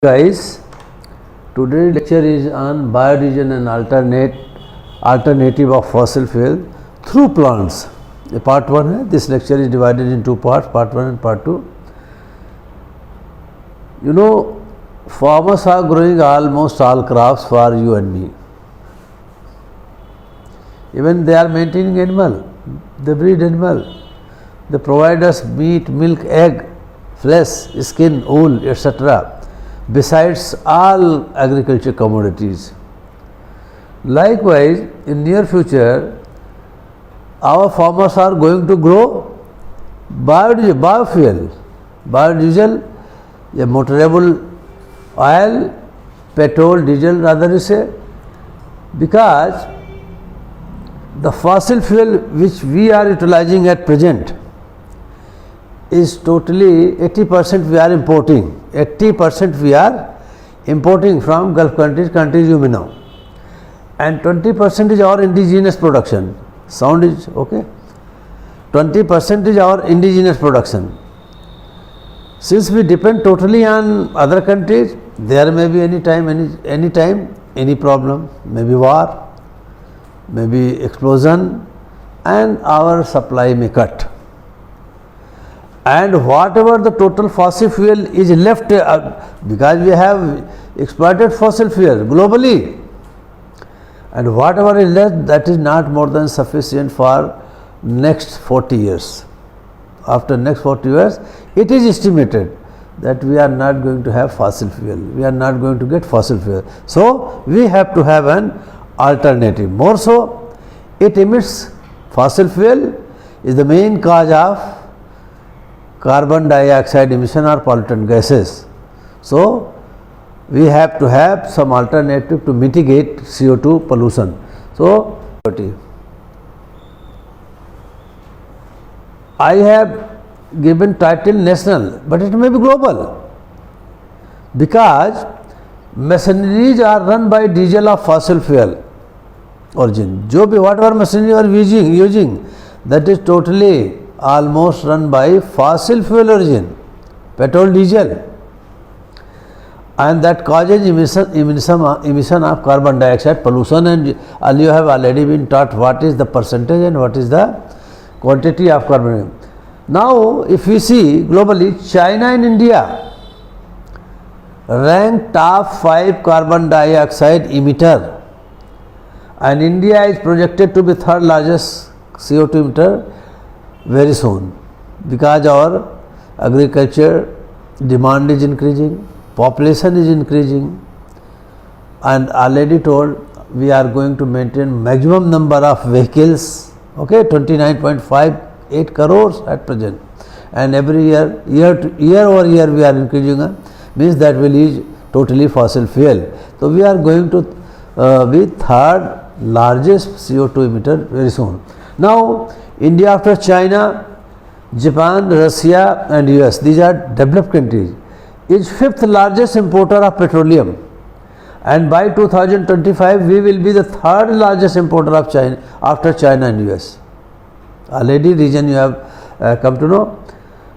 Guys, today's lecture is on biodiesel and alternative of fossil fuel through plants. ये part 1 है. This lecture is divided in two parts, part 1 and part 2. You know, farmers are growing almost all crops for you and me. Even they are maintaining animal, they breed animal, they provide us meat, milk, egg, flesh, skin, wool, etc. Besides all agriculture commodities. Likewise, in near future, our farmers are going to grow biofuel, a motorable oil, petrol, diesel rather you say, because the fossil fuel which we are utilizing at present is totally 80% we are importing. 80% we are importing from Gulf countries you may know, and 20% is our indigenous production. Sound is okay? 20% is our indigenous production. Since we depend totally on other countries, there may be any time, any problem, maybe war, maybe explosion, and our supply may cut. And whatever the total fossil fuel is left, because we have exploited fossil fuel globally, and whatever is left, that is not more than sufficient for next 40 years. After next 40 years, it is estimated that we are not going to have fossil fuel, we are not going to get fossil fuel. So we have to have an alternative. More so, it emits, fossil fuel is the main cause of carbon dioxide emission or pollutant gases. So we have to have some alternative to mitigate CO2 pollution. So I have given title national, but it may be global, because machineries are run by diesel of fossil fuel origin. Whatever machinery you are using, that is totally almost run by fossil fuel origin, petrol, diesel, and that causes emission of carbon dioxide pollution. And you have already been taught what is the percentage and what is the quantity of carbon. Now, if we see globally, China and India rank top 5 carbon dioxide emitter, and India is projected to be third largest CO2 emitter very soon, because our agriculture demand is increasing, population is increasing, and already told we are going to maintain maximum number of vehicles, okay, 29.58 crores at present, and every year over year we are increasing, means that will use totally fossil fuel. So we are going to be third largest CO2 emitter very soon. Now India after China, Japan, Russia and US, these are developed countries, is 5th largest importer of petroleum, and by 2025 we will be the 3rd largest importer of China after China and US. Already region you have come to know.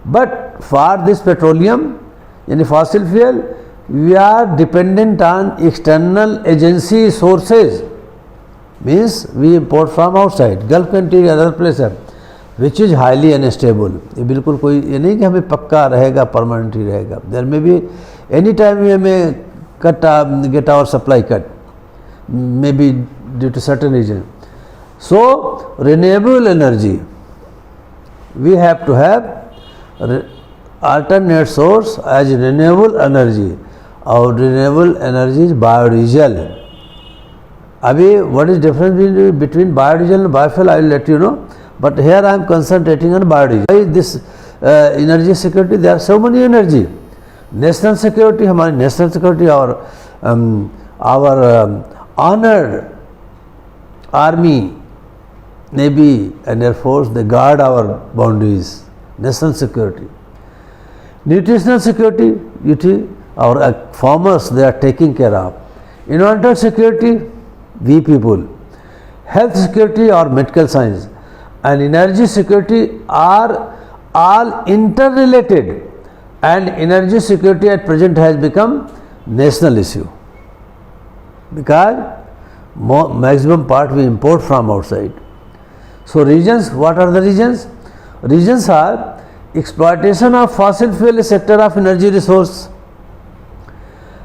But for this petroleum, in fossil fuel, we are dependent on external agency sources. Means we import from outside, Gulf country, other places, which is highly unstable. ये बिल्कुल कोई ये नहीं कि हमें पक्का रहेगा, permanent ही रहेगा. There may be any time we may get our supply cut, maybe due to certain reason. So renewable energy, we have to have alternate source as renewable energy. Our renewable energy is biodiesel. Abhi, what is difference between biodiesel and biofuel, I will let you know, but here I am concentrating on biodiesel. Why this energy security? There are so many energy. National security, हमारी national security, our honored army, navy and air force, they guard our boundaries. National security. Nutritional security, our farmers, they are taking care of. Environmental security, we people. Health security or medical science, and energy security are all interrelated, and energy security at present has become national issue, because maximum part we import from outside. So regions, what are the regions? Regions are exploitation of fossil fuel sector of energy resource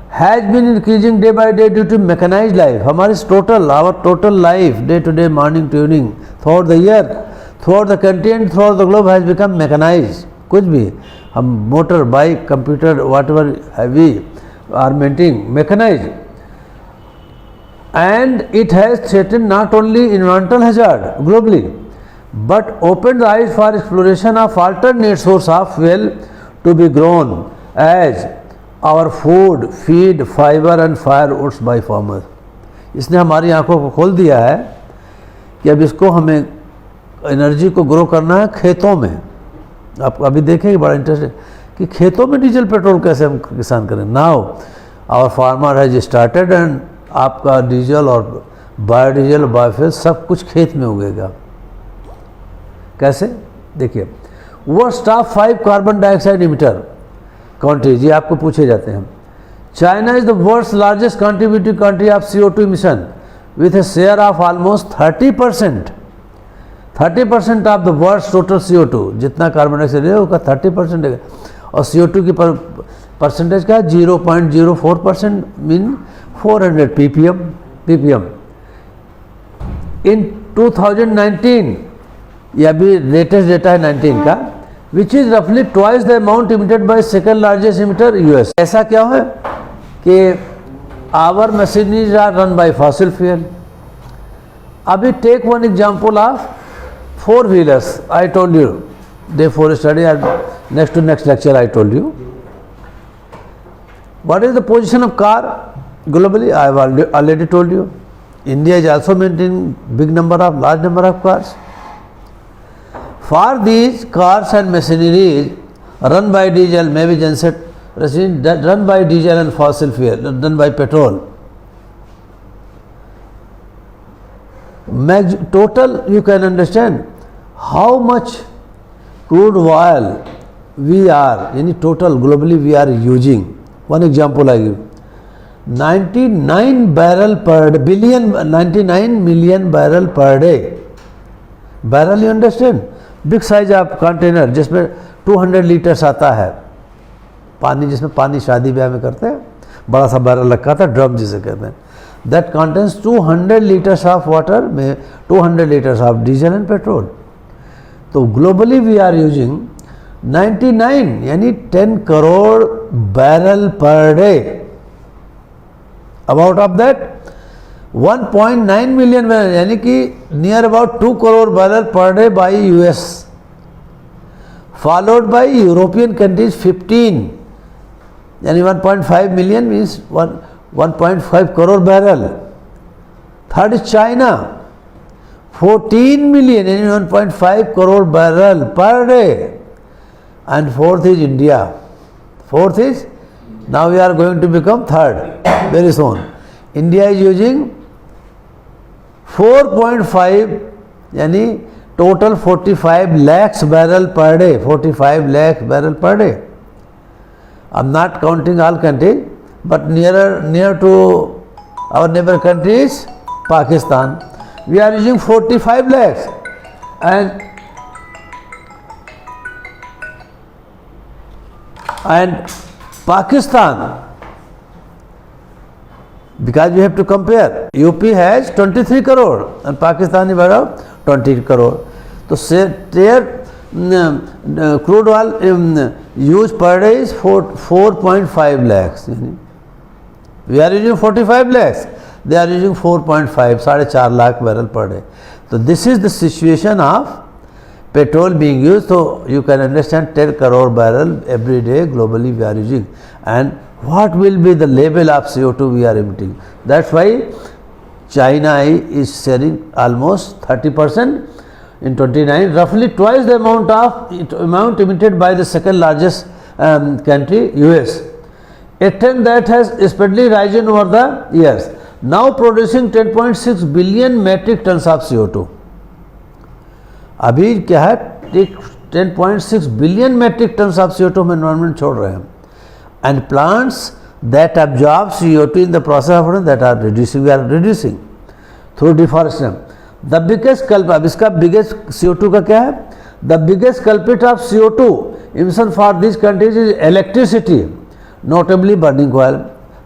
has been increasing day by day due to mechanized life. हमारी our total life, day to day, morning to evening, throughout the year, throughout the country and throughout the globe has become mechanized. कुछ भी हम motor, bike, computer, whatever heavy are maintaining mechanized, and it has threatened not only environmental hazard globally, but opened the eyes for exploration of alternate source of fuel to be grown as our food, feed, fiber and firewoods by farmers. इसने हमारी आंखों को खोल दिया है कि अब इसको हमें एनर्जी को ग्रो करना है खेतों में. आप अभी देखेंगे बड़ा इंटरेस्ट है कि खेतों में डीजल पेट्रोल कैसे हम किसान करें. Now our farmer has started and आपका डीजल और बायोडीजल, बायोफ्यूल सब कुछ खेत में उगेगा. कैसे? देखिए, worst top 5 carbon dioxide emitter country, जी आपको पूछे जाते हैं. China is the world's largest contributing country of CO2 emission with a share of almost 30%. 30% of the world's total CO2, जितना कार्बन डाइऑक्साइड है उसका 30% है. और CO2 की परसेंटेज का 0.04%, मीन 400 ppm. इन 2019, ये अभी लेटेस्ट डेटा है 19 का, विच इज रफली twice the amount emitted by second largest emitter US. ऐसा क्या है कि our machineries are run by fossil fuel. अभी take one example of 4 wheelers. I told you the 4 स्टडी, next to next lecture I told you. What is the position of car globally? I have already told you. India is also maintaining large number of cars. For these cars and machineries run by diesel, maybe genset run by diesel and fossil fuel, run by petrol. Total, you can understand how much crude oil we are, any total globally we are using. One example I give. 99 million barrel per day. Barrel, you understand? Big size of container जिसमें 200 litres आता है पानी, जिसमें पानी शादी ब्याह में करते हैं, बड़ा सा बैरल रखा था, ड्रम जिसे कहते हैं. That contains 200 liters of water में 200 liters of diesel and petrol. तो globally we are using 99 यानी 10 crore barrel per day. About of that 1.9 million barrel यानी कि near about 2 crore barrel per day by US, followed by European countries 15 यानी 1.5 million means 1.5 crore barrel. Third is China 14 million यानी 1.5 crore barrel per day. And fourth is India. Fourth is, now we are going to become third very soon. India is using 4.5 यानी total 45 lakhs barrel per day. 45 lakh barrel per day. I'm not counting all countries, but near to our neighbor country is Pakistan. We are using 45 lakhs and Pakistan, because we have to compare, UP has 23 crore and Pakistan is about 20 crore. So their crude oil use per day is 4.5 lakhs. We are using 45 lakhs, they are using 4.5, 4.5 lakh barrel per day. So this is the situation of petrol being used. So you can understand 10 crore barrel every day globally we are using, and what will be the level of CO2 we are emitting. That's why China is sharing almost 30% in 29, roughly twice the amount emitted by the second largest country US. A trend that has steadily risen over the years, now producing 10.6 billion metric tons of CO2. अभी क्या है, 10.6 billion metric ton of CO2 हम environment छोड़ रहे हैं. And plants that absorb CO2 in the process of that are reducing, we are reducing through deforestation. The biggest culprit, अब इसका biggest CO2 का क्या है? The biggest culprit of CO2 emission for these countries is electricity, notably burning oil.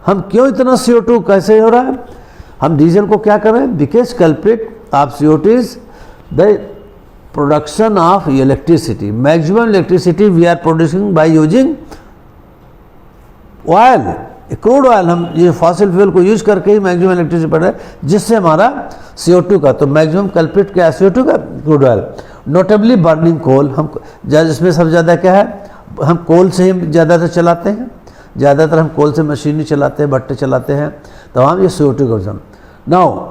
हम क्यों इतना CO2 कैसे हो रहा है? हम डीजल को क्या कर रहे हैं? Biggest culprit of CO2 is the production of electricity. Maximum electricity we are producing by using oil, crude oil, हम ये फॉसिल फ्यूल को यूज करके ही मैक्सिमम इलेक्ट्रिसिटी पड़ रहा है, जिससे हमारा CO2 का, तो मैक्सिमम कल्प्रिट क्या है? CO2 का, crude oil. Notably burning coal, हम इसमें सबसे ज़्यादा क्या है? हम कोल से ही ज़्यादातर चलाते हैं, ज़्यादातर हम कोल से मशीनरी चलाते हैं, भट्टे चलाते हैं, तो हम ये CO2 का. नाउ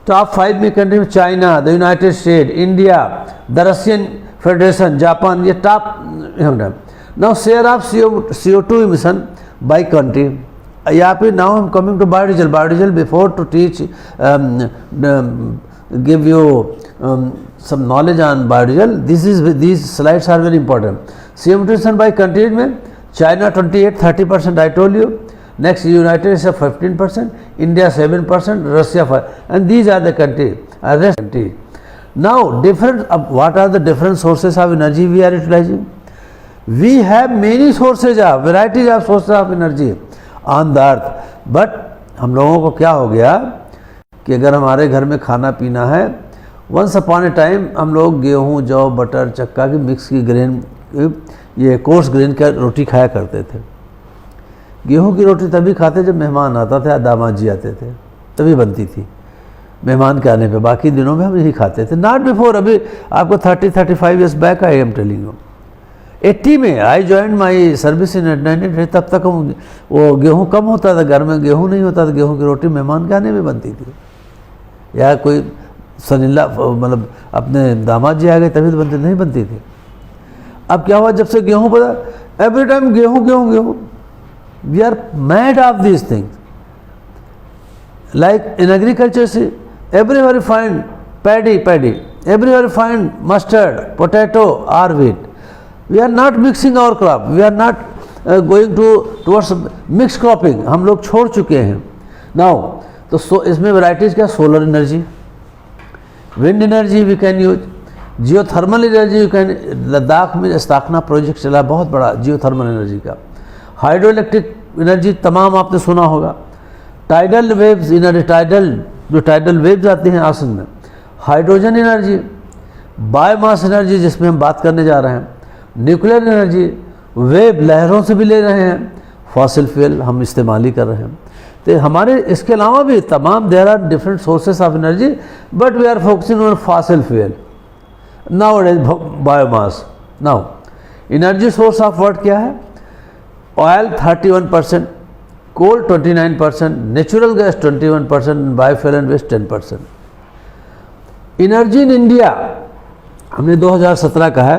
टॉप 5 में कंट्री में China, the United State, India, the Russian Federation, Japan, ये top. Now share of CO2 emission by country. यहाँ पे नाउ हम coming to biodiesel. Biodiesel before to teach give you some knowledge on biodiesel, these slides are very important. CO2 emission by countries में China 28-30%, I told you. Next, United States 15%, India 7%, Russia 5%, and these are the countries. Rest countries. Now, what are the different sources of energy we are utilizing? We have many sources of, varieties of sources of energy on the earth. But हम लोगों को क्या हो गया कि अगर हमारे घर में खाना पीना है, once upon a time हम लोग गेहूँ, जौ, बटर, चक्का की मिक्स की ग्रेन, ये कोर्स ग्रेन का रोटी खाया करते थे. गेहूं की रोटी तभी खाते जब मेहमान आता था, दामाद जी आते थे, तभी बनती थी मेहमान के आने पे. बाकी दिनों में हम यही खाते थे. Not before. अभी आपको 30-35 years back I am telling you. 80 में I join my service in 1980. तब तक हम वो गेहूं कम होता था, घर में गेहूं नहीं होता था, गेहूं की रोटी मेहमान के आने में बनती थी, या कोई सनीला मतलब अपने दामाद जी आ गए तभी तो बनती, नहीं बनती थी. अब क्या हुआ, जब से गेहूँ पता, एवरी टाइम गेहूँ गेहूँ गेहूँ. We are mad of these things. Like in agriculture, see, everywhere you find paddy, everywhere you find mustard, potato or wheat. We are not mixing our crop. We are not going towards mixed cropping. हम लोग छोड़ चुके हैं. Now, तो इसमें varieties क्या? Solar energy, wind energy we can use, geothermal energy you can. Ladakh में स्ताखना project चला बहुत बड़ा जियोथर्मल एनर्जी का. हाइड्रो इलेक्ट्रिक एनर्जी तमाम आपने सुना होगा. टाइडल वेव्स, टाइडल वेव्स आती हैं आसन में. हाइड्रोजन एनर्जी, बायोमास एनर्जी जिसमें हम बात करने जा रहे हैं, न्यूक्लियर एनर्जी, वेव लहरों से भी ले रहे हैं, फॉसिल फ्यूल हम इस्तेमाल ही कर रहे हैं. तो हमारे इसके अलावा भी तमाम there are different sources of energy, but we are focusing on fossil fuel now is biomass. Now energy source of world क्या है? Oil 31%, coal 29%, natural gas 21%, biofuel and waste 10%. Energy in India हमने 2017 का है.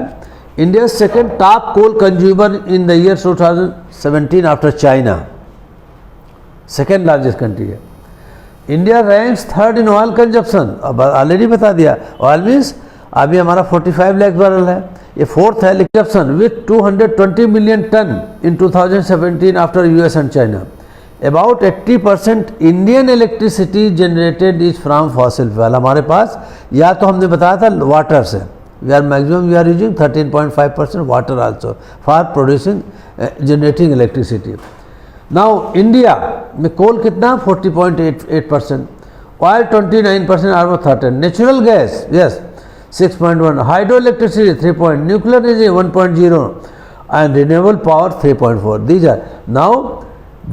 India second top coal consumer in the year 2017 after China. Second largest country है. India ranks third in oil consumption. अब already बता दिया, oil means अभी हमारा 45 lakh barrel है, ये फोर्थ है. Consumption with 220 million ton in 2017 after US and China. About 80% Indian electricity generated is from fossil fuel. हमारे पास या तो हमने बताया था वाटर से, we are maximum we are using 13.5% water also for producing generating electricity. Now India में coal कितना? 40.8%, oil 29%, almost 30%, natural gas yes 6.1, hydro electricity 3 point, nuclear energy 1.0, and renewable power 3.4. These are now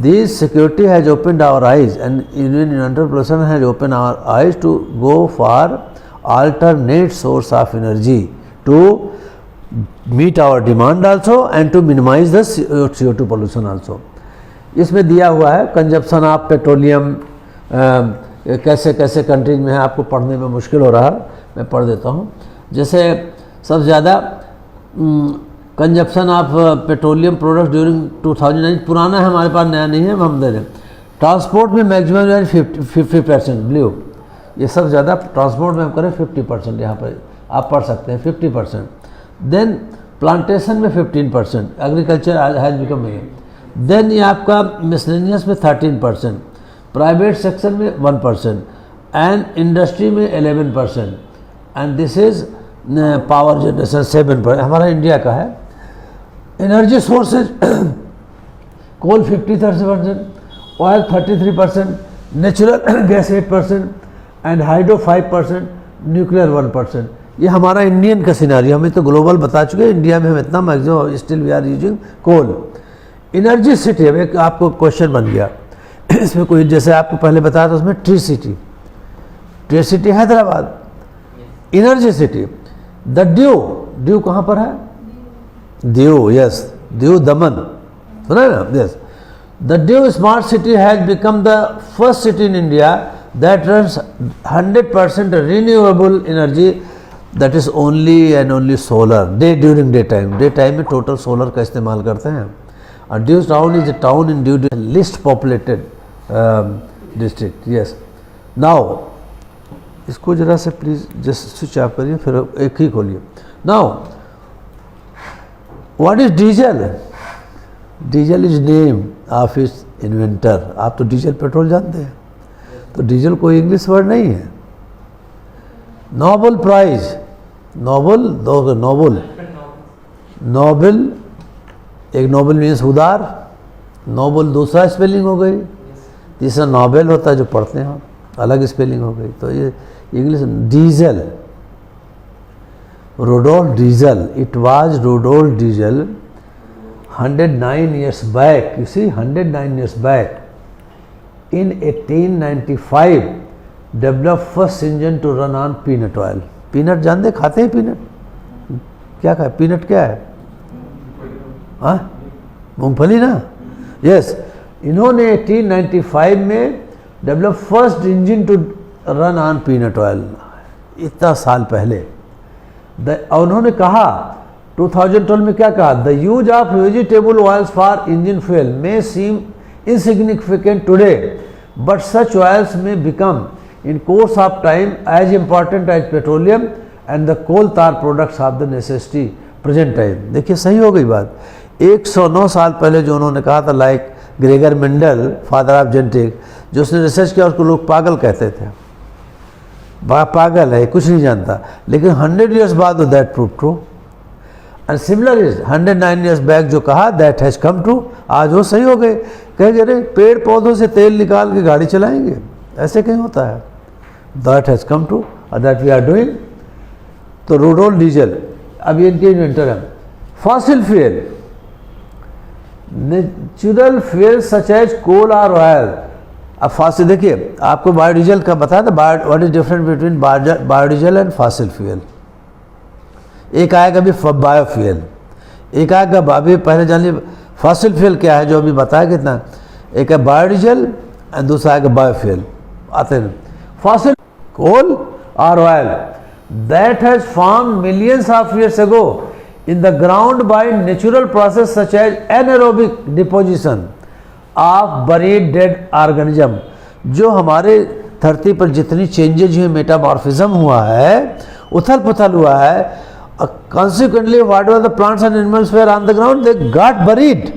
this security has opened our eyes, and Union Entrepreneurship has opened our eyes to go for alternate source of energy to meet our demand also and to minimize the CO2 pollution also. इसमें दिया हुआ है consumption of petroleum कैसे कैसे countries में है. आपको पढ़ने में मुश्किल हो रहा है, मैं पढ़ देता हूँ. जैसे सबसे ज़्यादा consumption of petroleum product during 2009, पुराना है हमारे पास, नया नहीं है, हम दे रहे हैं. ट्रांसपोर्ट में मैक्सिमम 50%, ब्लू, ये सब ज़्यादा ट्रांसपोर्ट में हम करें 50%. यहाँ पर आप पढ़ सकते हैं 50%. देन प्लांटेशन में 15%, एग्रीकल्चर हैज़ बिकम. देन ये आपका मिसलेनियस में 13%, प्राइवेट सेक्शन में 1% एंड इंडस्ट्री में 11%, and this is power generation 7%, हमारा इंडिया का है। Energy sources coal 53%, oil 33%, natural gas 8% and hydro 5%, nuclear 1%। ये हमारा इंडियन का सिनारियो, हमें तो ग्लोबल बता चुके हैं, इंडिया में हम इतना maximum still we are using coal. Energy city, अब एक आपको क्वेश्चन बन गया इसमें कोई, जैसे आपको पहले बताया था उसमें tree city Hyderabad. Energy city the due कहाँ पर है? दीव, यस, दीव दमन, सुना है ना? Yes, the due smart city has become the first city in India that runs 100% renewable energy, that is only and only solar, during day time में total solar का इस्तेमाल करते हैं। और due town is a town in due list populated district. Yes, now इसको जरा से please just switch off करिए, फिर एक ही खोलिए। Now what is diesel? Diesel is name of its inventor. आप तो डीजल पेट्रोल जानते हैं, तो डीजल कोई इंग्लिश वर्ड नहीं है। नोबेल प्राइज, नोबेल एक नोबेल मीन्स उदार, नोबेल दूसरा स्पेलिंग हो गई, तीसरा नोबेल होता है जो पढ़ते हैं, अलग स्पेलिंग हो गई। तो ये English Diesel, Rudolf Diesel, it was Rudolf Diesel 109 years back, you see 109 years back in 1895 developed first engine to run on peanut oil. Peanut जानते, खाते हैं पीनट? क्या खाए? पीनट क्या है? हाँ, मूंगफली ना? यस, इन्होंने 1895 में develop first engine to run on peanut oil, इतना साल पहले। और उन्होंने कहा 2012 में क्या कहा? The use of vegetable oils for engine fuel may seem insignificant today but such oils may become in course of time as important as petroleum and the coal tar products of the necessity present time. देखिए सही हो गई बात। 109 साल पहले जो उन्होंने कहा था, like Gregor Mendel, father of genetic, जो उसने रिसर्च किया उसको लोग पागल कहते थे, पागल है, कुछ नहीं जानता। लेकिन 100 years बाद that prove true. And similar is 109 years back जो कहा दैट हैज कम ट्रू, आज वो सही हो गए। कहेंगे अरे पेड़ पौधों से तेल निकाल के गाड़ी चलाएंगे, ऐसे कहीं होता है? दैट हैज कम ट्रू और दैट वी आर डूइंग। तो रुडोल्फ डीजल अभी इनके इन्वेंटर हैं। Fossil fuel, natural fuel such as coal और ऑयल। अब फॉसिल, देखिए आपको बायोडीजल का बताया था, what is difference between biodiesel and fossil fuel. एक आएगा अभी बायोफ्यूल, एक आएगा अभी पहले जानिए फॉसिल फ्यूल क्या है जो अभी बताया कितना। एक है बायोडीजल और दूसरा आएगा बायोफ्यूल। आते हैं फॉसिल, कोल और oil that has form millions of years ago in the ground by natural process such as anaerobic deposition of buried dead organism। जो हमारे धरती पर जितनी चेंजेज हुए, मेटामॉर्फिज्म हुआ है, उथल पुथल हुआ है, consequently whatever the plants and animals were on the ground they got buried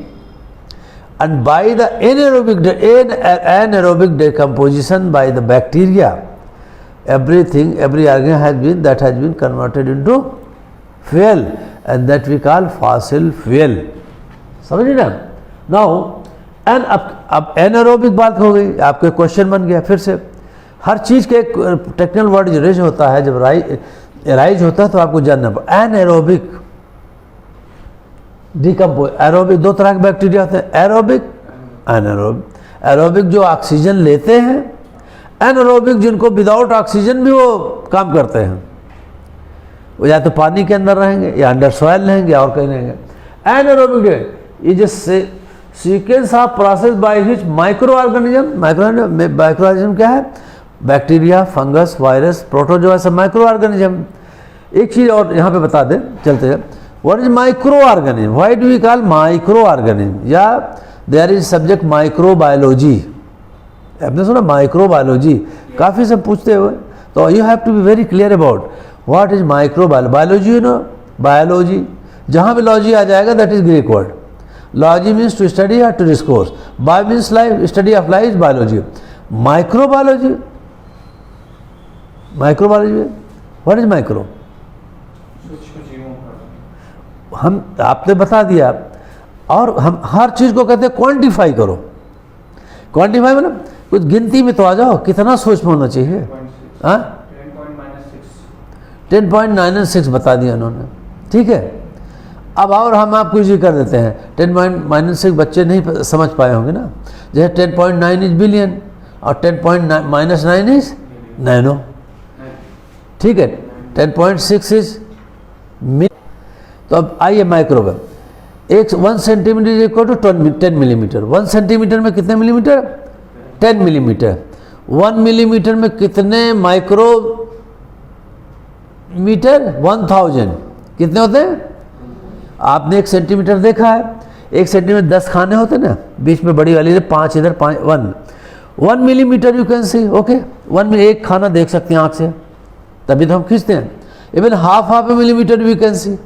and by the anaerobic decomposition by the bacteria every organism has been converted into fuel and that we call fossil fuel। समझिए ना? Now N अब anaerobic बात हो गई, आपके question बन गया फिर से। हर चीज़ के एक टेक्निकल वर्ड रेज होता है, जब राइज होता है तो आपको जानना पड़ेगा। एनारोबिक एरोबिक दो तरह के बैक्टीरिया होते हैं, एरोबिक एनारोबिक। एरोबिक जो ऑक्सीजन लेते हैं, एनारोबिक जिनको विदाउट ऑक्सीजन भी वो काम करते हैं, वो या तो पानी के अंदर रहेंगे या अंडर सॉइल रहेंगे और कहीं रहेंगे। Anaerobic is a sequence of process by which micro organism क्या है? बैक्टीरिया, फंगस, वायरस, प्रोटोजोआ, सब माइक्रो ऑर्गेनिज्म। एक चीज और यहाँ पे बता दें चलते हैं, what is micro organism? Why do we call micro organism? या देयर इज सब्जेक्ट माइक्रोबायोलॉजी। आपने सुना माइक्रोबायोलॉजी? काफ़ी सब पूछते हुए, तो you have to be very clear about what is microbiology. You know biology, जहाँ भी लॉजी आ जाएगा that is Greek word. Logy means to study या to discourse, bio means life, study of life biology, microbiology, microbiology what is micro, हम आपने बता दिया। और हम हर चीज़ को कहते हैं क्वांटिफाई करो, क्वांटिफाई मतलब कुछ गिनती में तो आ जाओ, कितना सोच में होना चाहिए। हाँ 10.96 बता दिया उन्होंने, ठीक है। अब और हम आपको इजी कर देते हैं, 10.96 बच्चे नहीं समझ पाए होंगे ना, जैसे 10.9 इज बिलियन और 10.9 इज नैनो, ठीक है। 10.6 इज तो अब आइए माइक्रो में, 1 centimetre is equal to 10 millimetre. 1 centimetre में कितने मिलीमीटर, 10 मिलीमीटर। 1 मिलीमीटर में कितने माइक्रो मीटर, 1000 कितने होते हैं। आपने 1 सेंटीमीटर देखा है, 1 सेंटीमीटर 10 खाने होते हैं ना, बीच में बड़ी वाली 5 इधर 5 1 millimetre you can see, okay 1 में एक खाना देख सकते हैं आँख से, तभी तो हम खींचते हैं। Even half a millimetre we can see,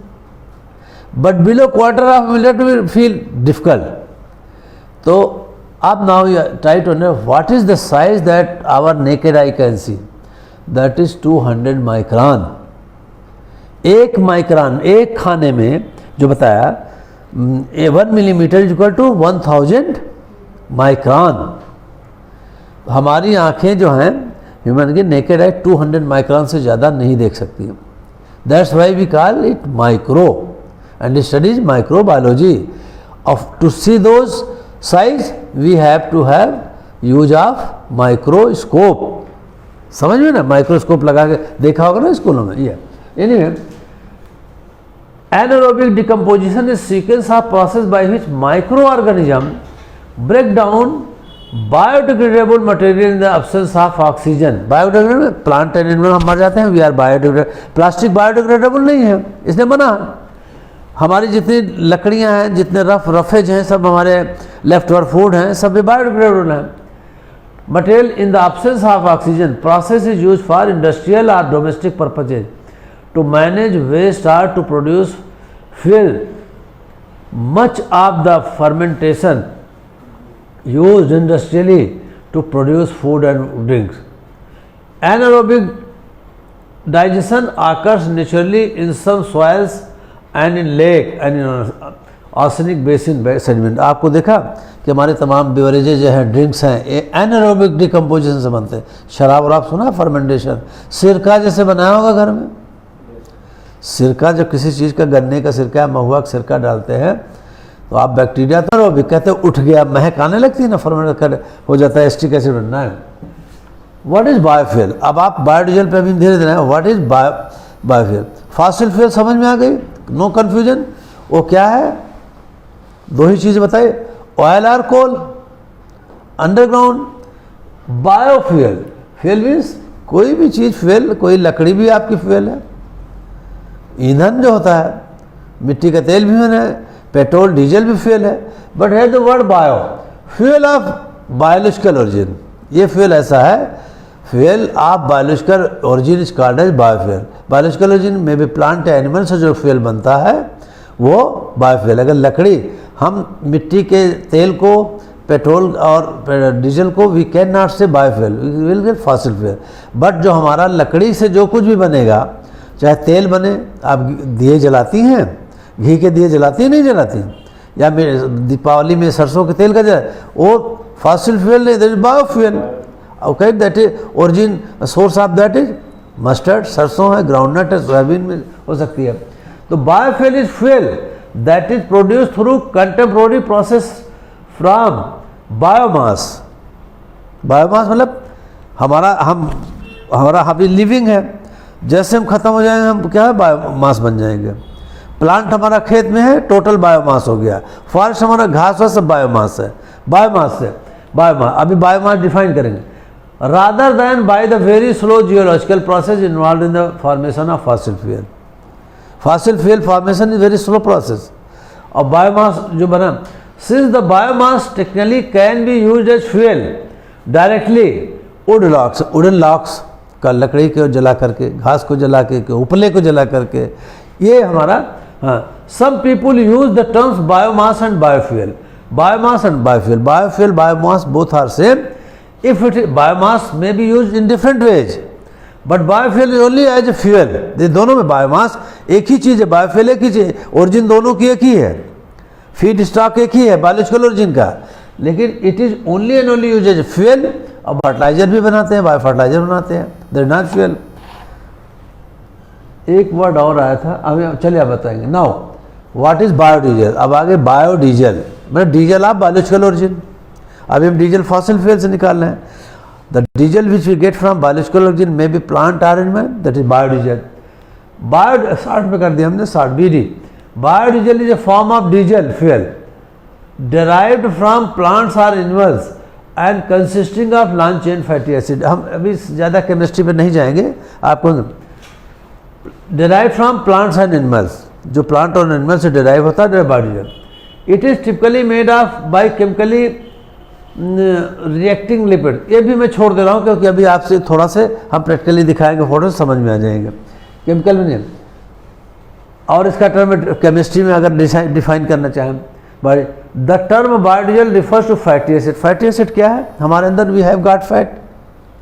but below quarter of millimetre will feel difficult. तो अब now try to understand what is the size that our naked eye can see, that is 200 micron. 1 micron एक खाने में जो बताया 1 millimetre is equal to 1000 micron. हमारी आंखें जो हैं ह्यूमन की नेकेड आई 200 माइक्रोन से ज़्यादा नहीं देख सकती। That's why we call it micro and studies microbiology. Of to see those size we have to have use of microscope, समझ में ना, माइक्रोस्कोप लगा के देखा होगा ना स्कूलों में। ये anyway anaerobic decomposition is sequence of process by which microorganism break down biodegradable material in the absence of oxygen. biodegradable plant and animal हम मर जाते हैं, we are biodegradable, plastic biodegradable नहीं है इसने मना। हमारी जितनी लकड़ियां हैं, जितने रफेज हैं, सब हमारे लेफ्ट ओवर फूड हैं, सब भी बायोडिग्रेडेबल हैं। Material in the absence of oxygen process is use for industrial और domestic purposes to manage waste or to produce fuel. Much of the fermentation used industrially to produce food and drinks. Anaerobic digestion occurs naturally in some soils and in lake and in arsenic basin sediment। आपको देखा कि हमारे तमाम beverages जो हैं, drinks हैं, ये anaerobic decomposition से बनते हैं। शराब और आप सुना फर्मेंटेशन, सिरका जैसे बनाया होगा घर में। सिरका जब किसी चीज़ का, गन्ने का सिरका, महुआ का सिरका डालते हैं तो आप बैक्टीरिया तो वो भी कहते हैं उठ गया, महक आने लगती है ना, फर्मेंट कर हो जाता है, एस्टिक एसिड बनना है। व्हाट इज बायोफ्यूल, अब आप बायोडीजल पे भी धीरे धीरे, what is biofuel. Fossil fuel समझ में आ गई, नो कन्फ्यूजन। वो क्या है, 2 ही चीज़ बताइए, ऑयल और कोल, अंडरग्राउंड। बायोफ्यूल, फ्यूल मीन्स कोई भी चीज़ फ्यूल, कोई लकड़ी भी आपकी फ्यूल है। ईंधन जो होता है, मिट्टी का तेल भी है, पेट्रोल डीजल भी फ्यूल है, बट है the word bio, fuel of biological origin. ये फ्यूल ऐसा है, fuel of biological origin is called as biofuel. Biological origin में भी प्लांट या एनिमल से जो फ्यूल बनता है वो बायोफ्यूल। अगर लकड़ी, हम मिट्टी के तेल को, पेट्रोल और डीजल को वी कैन नॉट से biofuel, will get fossil fuel. But जो हमारा लकड़ी से जो कुछ भी बनेगा, चाहे तेल बने, आप दिए जलाती हैं, घी के दिए जलाती हैं नहीं जलाती हैं, या दीपावली में सरसों के तेल का जला, वो फॉसिल फ्यूल नहीं, that is biofuel. Okay, that is origin, source of that is mustard, सरसों है, ग्राउंडनट है, सोयाबीन में हो सकती है। तो biofuel is fuel that is produce through contemporary process from biomass. Biomass मतलब हमारा अभी लिविंग है, जैसे हम खत्म हो जाएंगे हम क्या है, बायोमास बन जाएंगे। प्लांट हमारा खेत में है, टोटल बायोमास हो गया। फॉरेस्ट हमारा घास है, सब बायोमास है। बायोमास से बायोमास, अभी बायोमास डिफाइन करेंगे। Rather than by the very slow geological process involve in the formation of fossil fuel. Fossil fuel formation is very slow process. और बायोमास जो बना, since the biomass technically can be used as fuel directly, wooden logs का, लकड़ी को जला करके, घास को जला के, उपले को जला करके, ये हमारा, हाँ, some people use the terms biomass and biofuel. Biomass and biofuel. Biofuel, biomass both are same. If it is, biomass may be used in different ways, but biofuel is only as a fuel. ये दोनों में biomass एक ही चीज़ है, biofuel एक ही चीज़, origin दोनों की एक ही है, feed stock एक ही है biological origin का, लेकिन it is only and only used as a fuel. अब फर्टिलाइजर भी बनाते हैं, बायो फर्टिलाइजर बनाते हैं, दैट इज नॉट फ्यूल। एक वर्ड और आया था, अभी चलिए आप बताएंगे। Now what is biodiesel. अब आगे बायोडीजल, मतलब डीजल आप बायोलॉजिकल ओरिजिन, अभी हम डीजल फॉसिल फ्यूल से निकाल रहे हैं। The diesel which we get from biological origin may be plant or animal, that is biodiesel. Bio 60 में कर दिया हमने, 60 BD। Biodiesel is a form of diesel fuel derived from plants or animals and consisting of long chain fatty acid। हम अभी ज़्यादा chemistry पे नहीं जाएंगे, आपको derived from plants and animals, जो प्लांट और एनिमल से डिराइव होता है biodiesel. It is typically made of by chemically reacting lipid. ये भी मैं छोड़ दे रहा हूँ क्योंकि अभी आपसे थोड़ा से हम प्रैक्टिकली दिखाएंगे, फोटो समझ में आ जाएंगे। केमिकल में नहीं, और इसका टर्म केमिस्ट्री में अगर डिफाइन करना चाहें, the term biodiesel refers to fatty acid. Fatty acid क्या है? हमारे अंदर वी हैव गॉट फैट,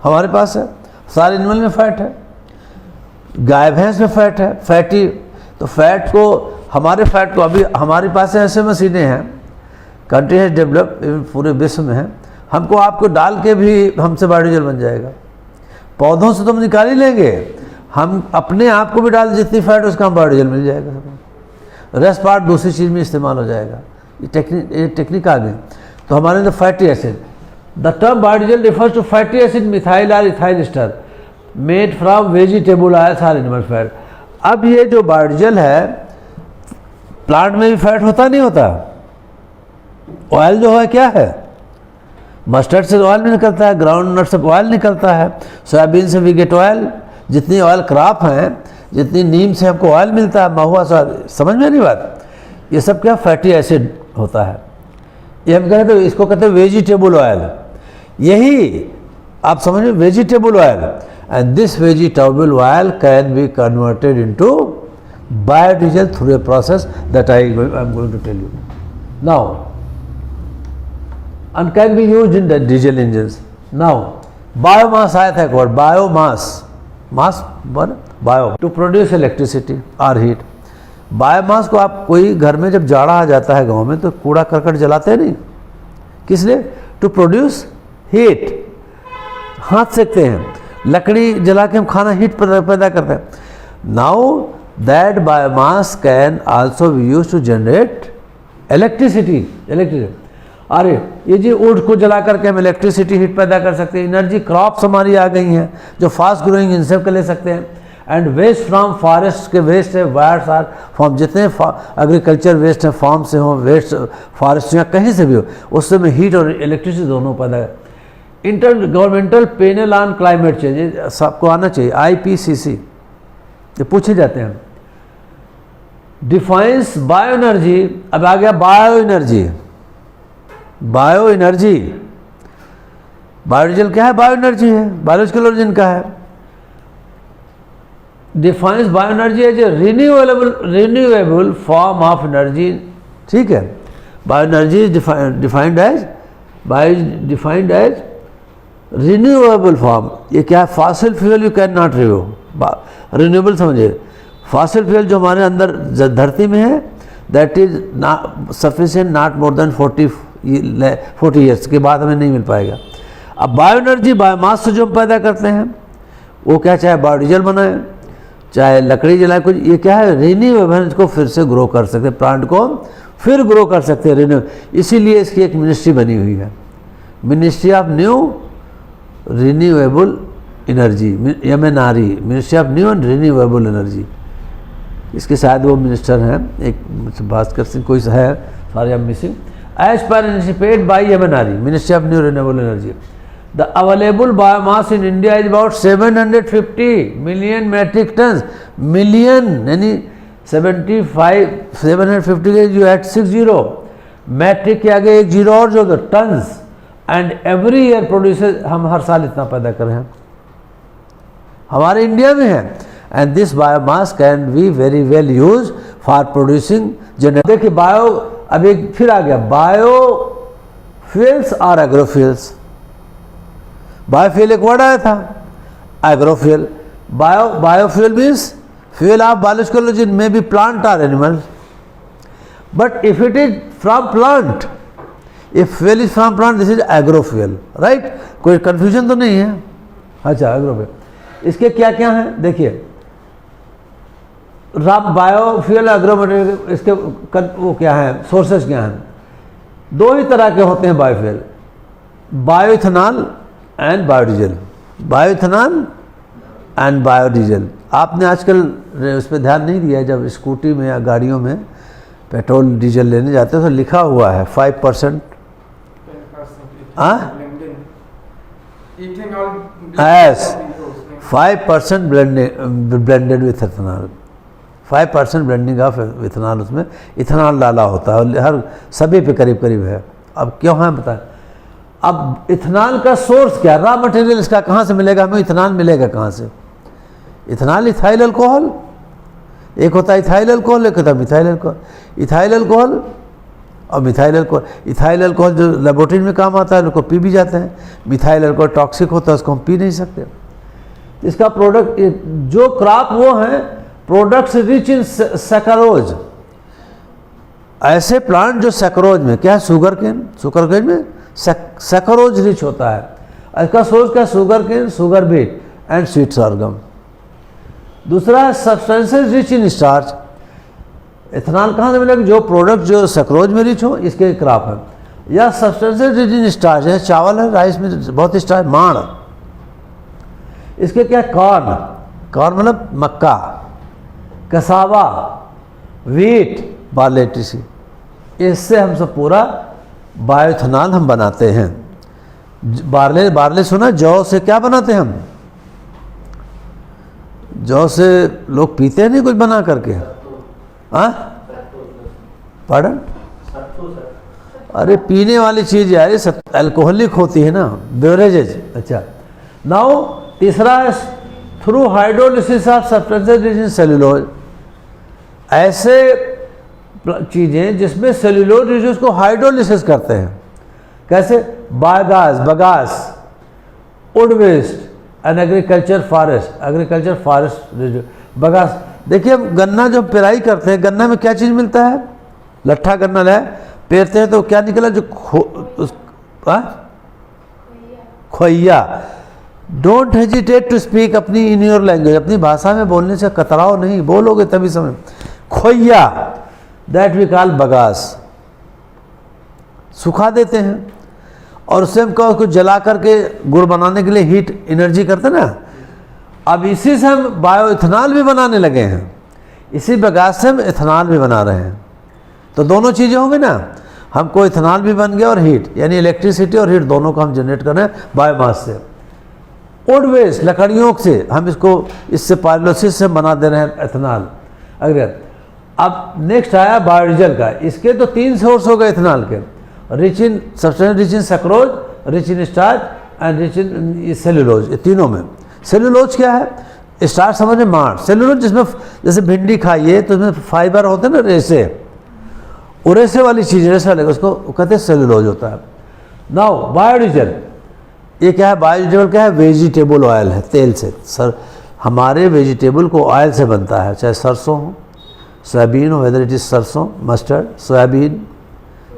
हमारे पास है, सारे एनिमल में फैट है, गाय भैंस में फैट है, फैटी। तो फैट को, हमारे फैट को, अभी हमारे पास ऐसे मशीनें हैं, कंट्री है डेवलप, पूरे विश्व में है, हमको आपको डाल के भी हमसे बायोडीजल बन जाएगा। पौधों से तो हम निकाल ही लेंगे, हम अपने आप को भी डाल, जितनी फैट उसका हम बायोडीजल मिल जाएगा, रेस्ट पार्ट दूसरी चीज़ में इस्तेमाल हो जाएगा। ये टेक्निक आ गई। तो हमारे अंदर fatty acid, the term biodiesel refers to fatty acid methyl और ethyl ester made from vegetable oils और एनिमल फैट। अब ये जो बायोडीजल है, प्लांट में भी फैट होता नहीं होता? ऑयल जो है क्या है? मस्टर्ड से ऑयल निकलता है, ग्राउंड नट से ऑयल निकलता है, सोयाबीन से भी गेट ऑयल, जितनी ऑयल क्रॉप हैं, जितनी नीम से हमको ऑयल मिलता है, महुआ से, समझ में नहीं बात? ये सब क्या फैटी एसिड होता है। ये हम कहते हैं, इसको कहते हैं वेजिटेबल ऑयल। यही आप समझ, vegetable oil, and this vegetable oil can be converted into biodiesel through a process that I am going to tell you now, and can be used in the diesel engines. Now, biomass आया था एक और, biomass, mass bio to produce electricity or heat. Biomass को आप कोई घर में जब जाड़ा आ जाता है गांव में, तो कूड़ा करकट जलाते नहीं, किस लिए? टू प्रोड्यूस हीट, हाथ सेकते हैं, लकड़ी जला के हम खाना हीट पैदा करते हैं। Now that biomass can also be use to generate electricity. अरे ये जी वुड को जला करके हम इलेक्ट्रिसिटी हीट पैदा कर सकते हैं। एनर्जी क्रॉप्स हमारी आ गई हैं जो फास्ट ग्रोइंग, इनसे ले सकते हैं। एंड वेस्ट फ्रॉम फॉरेस्ट के वेस्ट है, वायर्स आर फॉर्म, जितने एग्रीकल्चर वेस्ट हैं फार्म से हो, वेस्ट फॉरेस्ट या कहीं से भी हो, उससे में हीट और इलेक्ट्रिसिटी दोनों पैदा है। Inter governmental panel on climate change, सबको आना चाहिए, IPCC, ये पूछे जाते हैं। डिफाइंस बायो एनर्जी, अब आ गया bio energy. Bio energy, biodiesel क्या है? बायो एनर्जी है, बायोलॉजिकल ओरिजिन का है। Defines bio energy as a renewable form of energy. ठीक है, bio energy is defined as renewable form. ये क्या है? Fossil fuel you can not renew. Renewable समझिए, फॉसिल फ्यूल जो हमारे अंदर धरती में है, that is sufficient not more than 40 years के बाद हमें नहीं मिल पाएगा। अब बायो एनर्जी, बायोमास से जो हम पैदा करते हैं, वो क्या, चाहे बायोडीजल बनाए, चाहे लकड़ी जलाए, कुछ, ये क्या है? रिन्यूएबल, इसको फिर से ग्रो कर सकते हैं, प्लांट को फिर ग्रो कर सकते हैं, रिन्यू। इसीलिए इसकी एक मिनिस्ट्री बनी हुई है, ministry of new renewable energy, MNRE, ministry of new and renewable energy. इसके शायद वो मिनिस्टर हैं, एक भास्कर सिंह कोई है, sorry I am missing. As per anticipated by MNRE, Ministry of New Renewable Energy, the available biomass in India is about 750 million metric tons. Million यानी 750 के जो एट 60 metric के आगे एक जीरो और जो tons, and every year produces, हम हर साल इतना पैदा कर रहे हैं, हमारे इंडिया में है। And this biomass can be very well used for producing generate. देखिए बायो, अब एक फिर आ गया बायो फ्यूल्स और एग्रोफ्यूल्स। बायोफ्यूल एक वर्ड आया था, agrofuel. Biofuel means fuel of biological origin may be plant और animal, but if it is from plant, if fuel is from plant, this is agrofuel, right. कोई कंफ्यूजन तो नहीं है? अच्छा, एग्रोफ्यूल इसके क्या क्या हैं देखिए, बायोफ्यूल एग्रो मटेरियल, इसके वो क्या है, सोर्सेज क्या हैं? दो ही तरह के होते हैं biofuel, bioethanol and biodiesel. Bioethanol and biodiesel. आपने आजकल उस पर ध्यान नहीं दिया है, जब स्कूटी में या गाड़ियों में पेट्रोल डीजल लेने जाते हैं तो लिखा हुआ है 5%, S 5% blended with ethanol, 5% blending of ethanol, उसमें इथेनॉल डाला होता है, हर सभी पे करीब करीब है। अब क्यों है बताएं? अब इथेनॉल का सोर्स क्या, रॉ मटेरियल इसका कहाँ से मिलेगा? हमें इथेनॉल मिलेगा कहाँ से? इथेनॉल इथाइल अल्कोहल, एक होता है इथाइल अल्कोहल, एक होता है मिथाइल अल्कोहल। इथाइल अल्कोहल और मिथाइल अल्कोहल, इथाइल अल्कोहल जो लेबोरेटरी में काम आता है उसको पी भी जाते हैं, मिथाइल अल्कोहल टॉक्सिक होता है, उसको हम पी नहीं सकते। इसका प्रोडक्ट जो क्रॉप वो हैं प्रोडक्ट्स रिच इन सैकरोज, ऐसे प्लांट जो सैकरोज में क्या है, शुगर केन में सैकरोज रिच होता है। इसका सोर्स क्या, sugar cane, sugar beet and sweet sorghum. दूसरा है substances rich in starch. Ethanol कहाँ से मिलेगा? जो प्रोडक्ट जो सैकरोज में रिच हो, इसके क्रॉप है। या सब्सटेंसेस रिच इन स्टार्च है, चावल है, राइस में बहुत स्टार्च, माड़, इसके क्या, कॉर्न मतलब मक्का, कसावा, वीट, बार्ले, टीसी, इससे हम सब पूरा बायोइथेनॉल हम बनाते हैं। बार्ले सुना, जौ से क्या बनाते हैं हम? जौ से लोग पीते हैं नहीं कुछ बना करके, हाँ पार्डन? अरे पीने वाली चीज़ यार, ये अल्कोहलिक होती है ना, बेवरेजेज। अच्छा, नाउ तीसरा है through hydrolysis of substances rich in cellulose. ऐसे चीज़ें जिसमें सेल्यूलोज रिच, उसको हाइड्रोलिसिस करते हैं। कैसे? Biogas, bagasse, wood waste and agriculture forest bagasse. देखिए हम गन्ना जो पेराई करते हैं, गन्ना में क्या चीज़ मिलता है? लट्ठा गन्ना है, पेरते हैं तो क्या निकला? जो खोइया। डोंट हेजिटेट टू स्पीक अपनी इन योर लैंग्वेज, अपनी भाषा में बोलने से कतराओ नहीं, बोलोगे तभी समझ। खोइया, दैट वी कॉल बगास। सुखा देते हैं और उससे हम उसको जला करके गुड़ बनाने के लिए हीट एनर्जी करते ना। अब इसी से हम बायोइथेनॉल भी बनाने लगे हैं, इसी बगास से हम इथेनॉल भी बना रहे हैं। तो दोनों चीज़ें होंगी ना, हमको इथेनॉल भी बन गया और हीट, यानी इलेक्ट्रिसिटी और हीट दोनों को हम जनरेट कर रहे हैं बायोमास से। वुड वेस्ट, लकड़ियों से हम इससे पायरोलिसिस से बना दे रहे हैं इथेनॉल। अगर अब नेक्स्ट आया बायोडीजल का, इसके तो 3 सोर्स हो गए इथेनॉल के, rich in substance, rich in saccharose, rich in starch and rich in cellulose. ये तीनों में सेल्यूलोज क्या है? स्टार्च समझ में, माड़। सेल्यूलोज जिसमें जैसे भिंडी खाइए तो उसमें फाइबर होते हैं ना, रेसे, रेसे वाली चीज़, रेसा लगेगा, उसको कहते हैं सेल्यूलोज होता है। नाउ बायोडीजल, ये क्या है? बायोडीजल क्या है? वेजिटेबल ऑयल है, तेल से। हमारे वेजिटेबल को ऑयल से बनता है, चाहे सरसों हो, सोयाबीन हो, वेदर इट इज सरसों, mustard, soybean,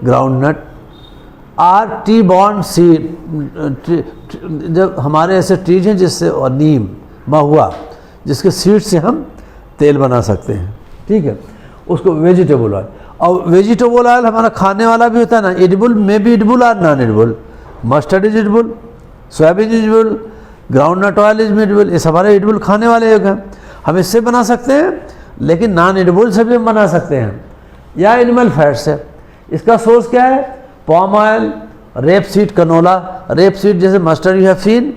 groundnut R T bond seed. जब हमारे ऐसे ट्रीज हैं जिससे, और नीम, महुआ, जिसके सीड से हम तेल बना सकते हैं, ठीक है, उसको वेजिटेबल ऑयल। और वेजिटेबल ऑयल हमारा खाने वाला भी होता है ना, एडिबल में भी एडिबल और non edible. Mustard is edible, soybean is edible, groundnut oil is edible, ये हमारे एडिबल खाने वाले योग हैं, हम इससे बना सकते हैं। लेकिन नॉन एडिबल से भी हम बना सकते हैं, या एनिमल फैट से। इसका सोर्स क्या है? Palm oil, rape seed, canola. Rape seed जैसे mustard you have seen,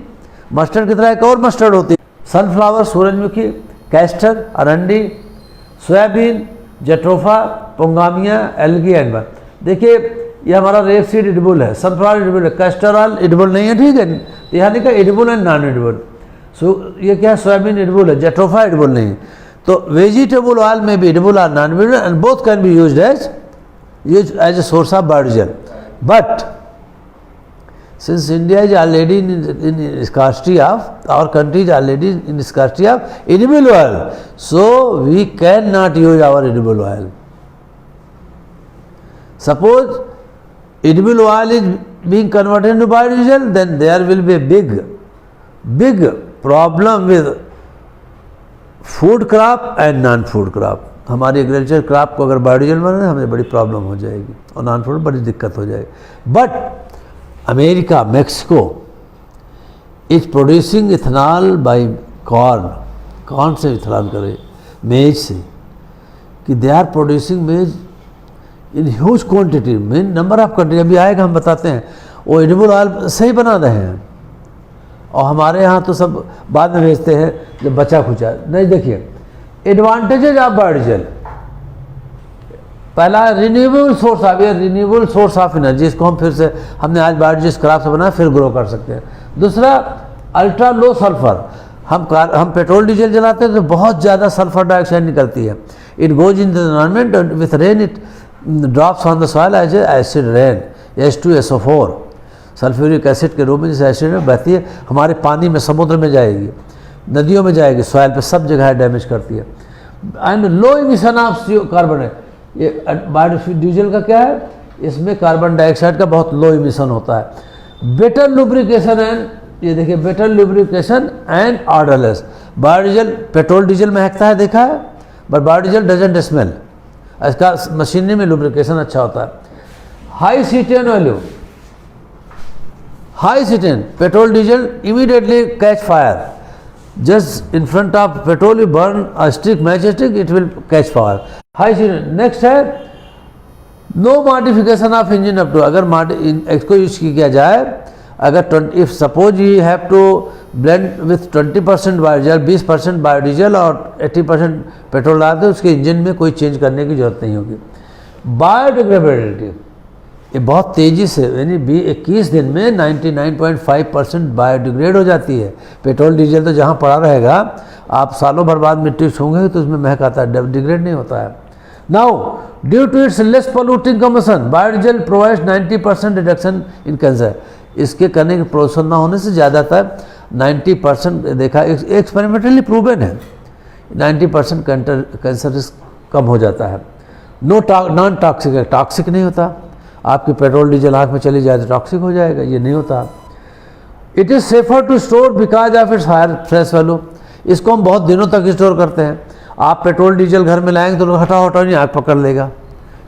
mustard की तरह एक और मस्टर्ड होती है, सनफ्लावर, सूरजमुखी, कैस्टर, अरंडी, सोयाबीन, जट्रोफा, पोंगामिया, एल्गी एंड। देखिए ये हमारा रेप सीड एडिबल है, सनफ्लावर एडिबल है, कैस्टर ऑयल एडिबल नहीं है, ठीक है, यहाँ लिखा एडिबल एंड नॉन एडिबल। ये क्या है? सोयाबीन एडिबल है, जट्रोफा एडिबल नहीं है। तो वेजिटेबल ऑयल में भी edible or non-edible and both can be used as a source of biodiesel. But since India is already in scarcity of, our country is already in scarcity of edible oil, so we cannot use our edible oil. Suppose edible oil is being converted into biodiesel, then there will be a big problem with food crop and non food crop. हमारी agriculture crop को अगर biodiesel बनाना है हमें बड़ी problem हो जाएगी और non food बड़ी दिक्कत हो जाएगी. But America, Mexico is producing ethanol by corn से इथेनॉल करे, मेज से, कि they are producing maize in huge quantity में नंबर ऑफ कंट्री. अभी आएगा हम बताते हैं. वो एडिबल ऑयल सही बना रहे हैं और हमारे यहाँ तो सब बाद में भेजते हैं जब बचा खुचा. नहीं, देखिए एडवांटेजेज ऑफ बायोडीजल. पहला renewable source of air, renewable source of energy, इसको हम फिर से हमने आज बायोडीजल स्क्रैप से बनाया, फिर ग्रो कर सकते हैं. दूसरा अल्ट्रा लो सल्फर. हम पेट्रोल डीजल जलाते हैं तो बहुत ज़्यादा सल्फर डाइऑक्साइड निकलती है. It goes in the environment and with rain it drops on the soil as acid rain, H2SO4 sulphuric acid के रूप में जैसे एसिड में बहती है, हमारे पानी में, समुद्र में जाएगी, नदियों में जाएगी, सॉइल पे सब जगह डैमेज करती है. And low emission of carbon है. ये बायोडीजल का क्या है, इसमें कार्बन डाइऑक्साइड का बहुत लो इमिशन होता है. बेटर लुब्रिकेशन एंड, ये देखिए better lubrication and odourless. Biodiesel petrol diesel महकता है, देखा है, बट बायोडीजल डजंट स्मेल. इसका मशीनरी में लुब्रिकेशन अच्छा होता है. High cetane value, high cetane. Petrol diesel immediately catch fire. Just in front of petrol you burn a stick, match stick, it will catch fire. High cetane. Next है no modification of engine up to. अगर इसको use किया जाए, अगर if suppose you have to blend with 20% biodiesel, 20% biodiesel और 80% petrol डालते हैं, उसके इंजन में कोई चेंज करने की जरूरत नहीं होगी. बायोडिग्रेडेबिलिटी, ये बहुत तेज़ी से, यानी 21 दिन में 99.5% बायोडिग्रेड हो जाती है. पेट्रोल डीजल तो जहाँ पड़ा रहेगा, आप सालों भर बाद मिट्टी छूंगे तो उसमें महक आता है, डिग्रेड नहीं होता है. Now due to its less polluting combustion, biodiesel provides 90% reduction in cancer. इसके करने के प्रोसेस ना होने से ज़्यादातर 90% देखा, एक्सपेरिमेंटली प्रूवन है, 90% कैंसर रिस्क कम हो जाता है. नॉन टॉक्सिक है, टॉक्सिक नहीं होता. आपकी पेट्रोल डीजल आँख में चली जाए तो टॉक्सिक हो जाएगा, ये नहीं होता. It is safer to store because of its higher fresh value. इसको हम बहुत दिनों तक स्टोर करते हैं. आप पेट्रोल डीजल घर में लाएंगे तो हटाओ नहीं, आग पकड़ लेगा.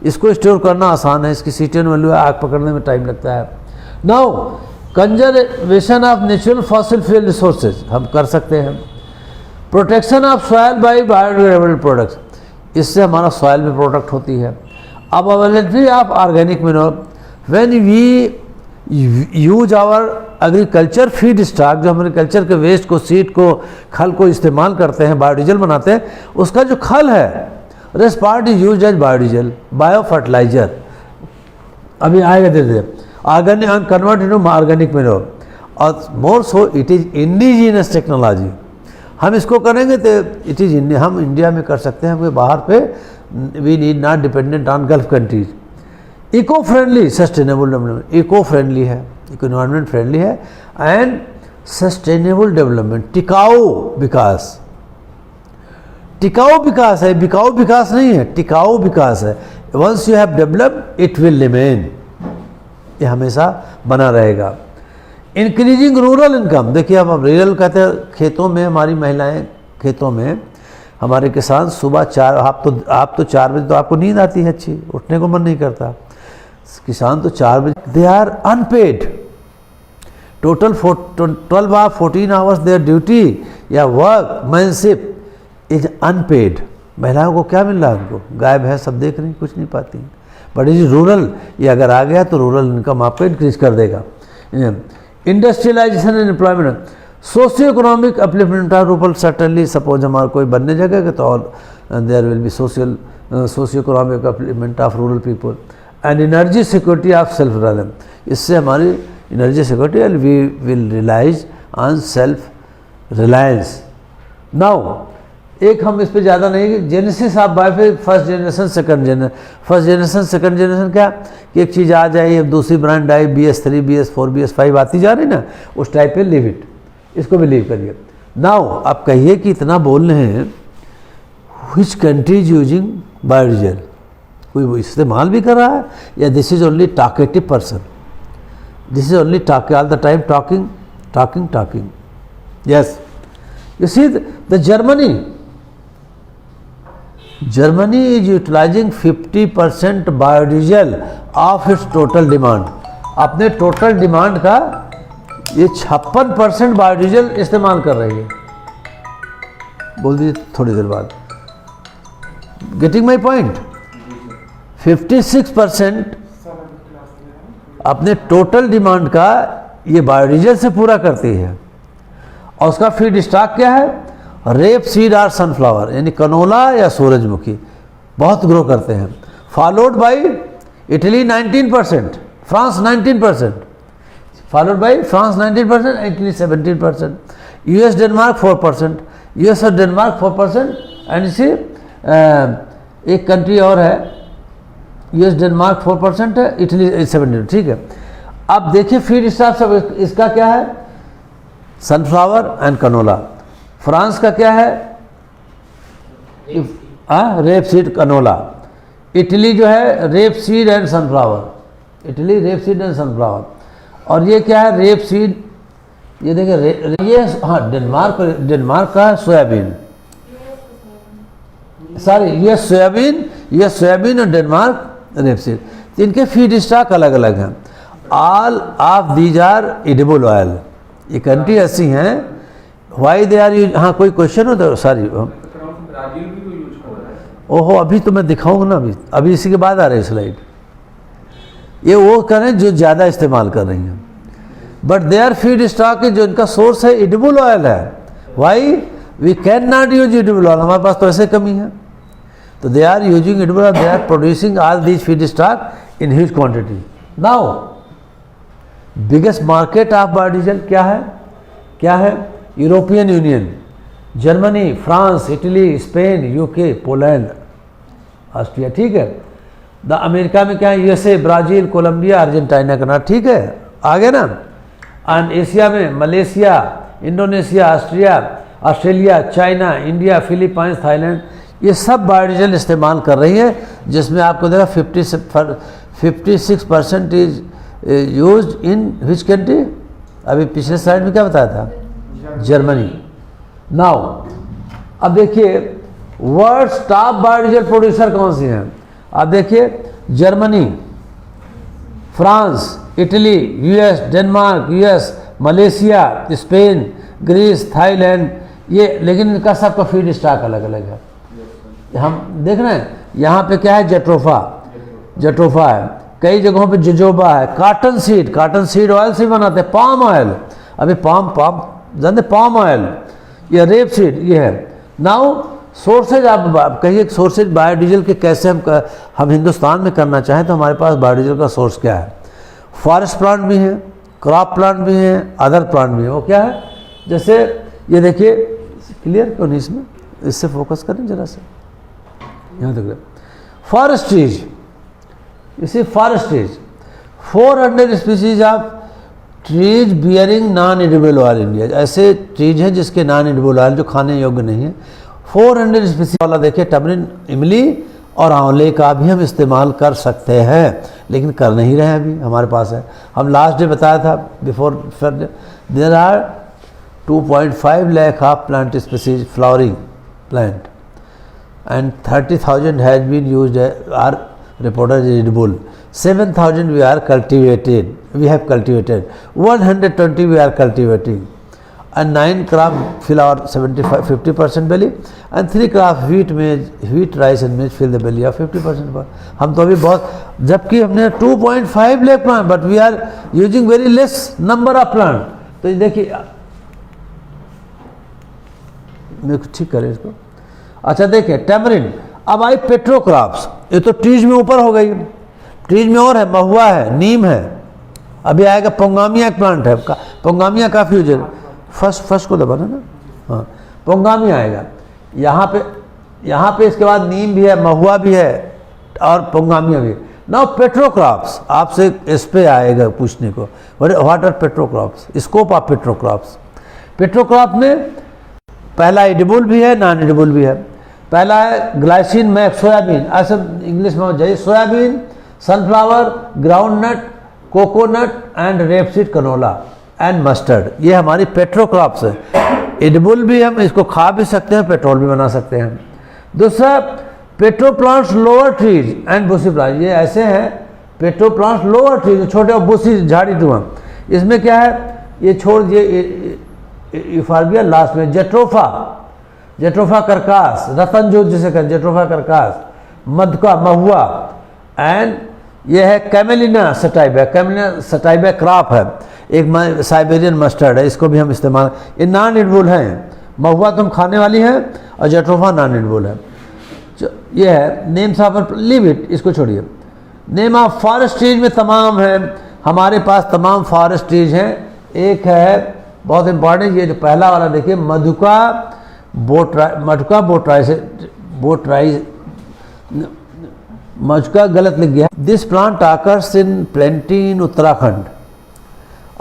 इसको स्टोर करना आसान है, इसकी सीटेन वैल्यू है, आग पकड़ने में टाइम लगता है. Now conservation of natural fossil fuel resources हम कर सकते हैं. Protection of soil by biodegradable products, इससे हमारा सॉयल में प्रोटेक्ट होती है. अब availability of organic mineral, when we use our agriculture feed stock, जो हम एग्रीकल्चर के वेस्ट को, सीड को, खल को इस्तेमाल करते हैं, बायोडीजल बनाते हैं, उसका जो खल है, this part is used as biodiesel, bio fertilizer. अभी आएगा धीरे धीरे. Organic and convert into organic mineral, और more so it is indigenous technology. हम इसको करेंगे तो इट इज इंडिया, हम इंडिया में कर सकते हैं, हमें बाहर पे we need not dependent on Gulf countries. Eco friendly sustainable development, eco friendly है, इन्वायरमेंट फ्रेंडली है, एंड सस्टेनेबल डेवलपमेंट, टिकाऊ विकास. टिकाऊ विकास है, बिकाऊ विकास नहीं है, टिकाऊ विकास है. Once you have developed it will remain, ये हमेशा बना रहेगा. इंक्रीजिंग रूरल इनकम, देखिए अब रूरल कहते हैं, खेतों में हमारी महिलाएं, खेतों में हमारे किसान सुबह 4, आप तो 4 बजे तो आपको नींद आती है अच्छी, उठने को मन नहीं करता. किसान तो 4 बजे, दे आर अनपेड, टोटल 12 और 14 आवर्स देयर ड्यूटी या वर्क मैनशिप इज अनपेड. महिलाओं को क्या मिल रहा है, उनको गाय भैंस सब देख रही, कुछ नहीं पाती. बट इज रूरल, ये अगर आ गया तो रूरल इनकम आपको इंक्रीज कर देगा. Industrialisation and employment, socio economic upliftment of rural. Certainly suppose हमारा कोई बनने जगह तो और there will be socio economic upliftment of rural people. And energy security of self reliance, इससे हमारी energy security and we will rely on self reliance. Now एक हम इस पे ज़्यादा नहीं, genesis of biofuel first generation second generation. First generation second generation क्या कि एक चीज़ आ जाए, अब दूसरी brand I, BS3 BS4 BS5 आती जा रही ना, उस टाइप पे लीव इट, इसको भी लीव करिए। नाउ आप कहिए कि इतना बोल रहे हैं, which country is using biodiesel, कोई वो इस्तेमाल भी कर रहा है, या this is only talkative person, this is only talk all the time talking talking talking. Yes, you see the Germany is utilizing 50% biodiesel of its total demand। अपने total demand का ये 56% बायोडीजल इस्तेमाल कर रही है। बोल दीजिए थोड़ी देर बाद। Getting my point? 56% अपने टोटल डिमांड का ये बायोडीजल से पूरा करती है, और उसका फीड स्टॉक क्या है? रेप सीड और सनफ्लावर, यानी कनोला या सूरजमुखी बहुत ग्रो करते हैं। Followed by Italy 19%, France 19%, followed by France 19%, Italy 17%, US Denmark 4%, US और डेनमार्क 4%, एंड इसी एक कंट्री और है, US डेनमार्क 4% है, इटली 17%। ठीक है, अब देखिए फीड स्टॉक सब इसका क्या है? Sunflower and canola. फ्रांस का क्या है? Rape seed canola. इटली जो है rape seed and sunflower, Italy rape seed and sunflower. और ये क्या है? रेप सीड, ये देखिए ये, हाँ डेनमार्क का सोयाबीन, सॉरी ये सोयाबीन और डेनमार्क रेप सीड। इनके फीड स्टॉक अलग अलग हैं। All of these are edible oil. ये कंट्री ऐसी हैं, वाई दे आर यूज, हाँ कोई क्वेश्चन हो तो सॉरी। ओहो अभी तो मैं दिखाऊंगा ना, अभी इसी के बाद आ रहे हैं स्लाइड। ये वो करें जो ज़्यादा इस्तेमाल कर रही हैं, बट देयर फीड स्टॉक जो इनका सोर्स है एडिबल ऑयल है। Why we can not use edible oil, हमारे पास तो ऐसे कमी है। तो they are using edible oil, they are producing all these feed stock in huge quantity. Now biggest market of biodiesel क्या है? क्या है? European Union, Germany, France, Italy, Spain, UK, Poland, Austria. ठीक है, द अमेरिका में क्या है? USA, Brazil, Colombia, Argentina, Canada. ठीक है, आगे ना। एंड एशिया में Malaysia, Indonesia, Australia, China, India, Philippines, Thailand, ये सब बायोडीजल इस्तेमाल कर रही है, जिसमें आपको देखा 56% is use in which country? अभी पिछले स्लाइड में क्या बताया था? जर्मनी। नाउ अब देखिए वर्ल्ड टॉप बायोडीजल प्रोड्यूसर कौन सी हैं? आप देखिए Germany, France, Italy, US, Denmark, US, Malaysia, Spain, Greece, Thailand, ये, लेकिन इनका सबका फीड स्टॉक अलग अलग है। हम देख रहे हैं यहाँ पे क्या है? जट्रोफा है, कई जगहों पे जोजोबा है, कॉटन सीड ऑयल से बनाते हैं, पाम ऑयल, अभी पाम जानते, पाम ऑयल, ये रेप सीड, ये है। नाउ सोर्सेज, आप कहिए सोर्सेज बायोडीजल के कैसे हम हिंदुस्तान में करना चाहें तो हमारे पास बायोडीजल का सोर्स क्या है? फॉरेस्ट प्लांट भी हैं, क्रॉप प्लांट भी हैं, अदर प्लांट भी हैं। वो क्या है? जैसे ये देखिए, क्लियर क्यों नहीं इसमें? इससे फोकस करें जरा से, यहाँ तक। फॉरेस्ट ट्रीज, इसी forest trees 400 species of trees bearing non edible oil India. ऐसे ट्रीज हैं जिसके नॉन एडिबल ऑयल, जो खाने योग्य नहीं है। 400 स्पीसीज वाला देखिए, टमरिन, इमली और आंवले का भी हम इस्तेमाल कर सकते हैं, लेकिन कर नहीं रहे हैं, अभी हमारे पास है। हम लास्ट डे बताया था before, there are 2.5 lakh of plant species flowering plant and 30,000 has been used are reported as edible, 7,000 we are cultivated, we have cultivated, 120 we are cultivating, and 9 crop fill our 50% belly, and 3 crop wheat, rice and maize fill the belly of 50%. हम तो अभी बहुत, जबकि हमने 2.5 lakh plant, but we are using very less number of plant. तो ये देखिए, मैं ठीक करें इसको। अच्छा देखिए टैमरिन, अब आई पेट्रोक्रॉप्स, ये तो ट्रीज में ऊपर हो गई, ट्रीज में और है, महुआ है, नीम है, अभी आएगा पोंगामिया, एक प्लांट है, पोंगामिया काफ़ी यूज है, फर्स्ट को दबाना ना, हाँ पोंगामिया आएगा। यहाँ पे इसके बाद नीम भी है, महुआ भी है और पंगामिया भी। नाउ पेट्रोक्रॉप्स, आपसे इस पे आएगा पूछने को, व्हाट आर पेट्रोक्रॉप्स, स्कोप ऑफ पेट्रोक्रॉप्स। पेट्रोक्रॉप में पहला एडिबल भी है, नॉन एडिबल भी है। पहला है ग्लाइसिन मैक्स, सोयाबीन, ऐसे इंग्लिश में हो जाइए, soybean, sunflower, groundnut, coconut and rapeseed canola and mustard, ये हमारी पेट्रोक्रॉप्स है। एडिबल भी, हम इसको खा भी सकते हैं, पेट्रोल भी बना सकते हैं। दूसरा petroplants lower trees and bushy plant, ये ऐसे हैं पेट्रोप्लांट्स लोअर ट्रीज, छोटे और बुशी झाड़ी धुआं। इसमें क्या है, ये छोड़ दिए इफार्बिया लास्ट में, जेट्रोफा, जेट्रोफा करकास, रतनजोत जिसे कहते हैं जेट्रोफा करकास, मधुका, महुआ एंड ये है कैमेलिना सटाइबा, कैमेलिना सटाइबा क्रॉप है, एक साइबेरियन मस्टर्ड है, इसको भी हम इस्तेमाल, ये नॉन एडिबल हैं। महुआ तुम खाने वाली है और जेट्रोफा नॉन एडिबल है। ये है नेम्स ऑफ, लीव इट, इसको छोड़िए। नेम ऑफ फॉरेस्ट ट्रीज में तमाम है, हमारे पास तमाम फॉरेस्ट ट्रीज हैं। एक है बहुत इंपॉर्टेंट, ये जो पहला वाला देखिए, मधुका मधुका गलत लिख गया। This plant occurs in plenty in Uttarakhand,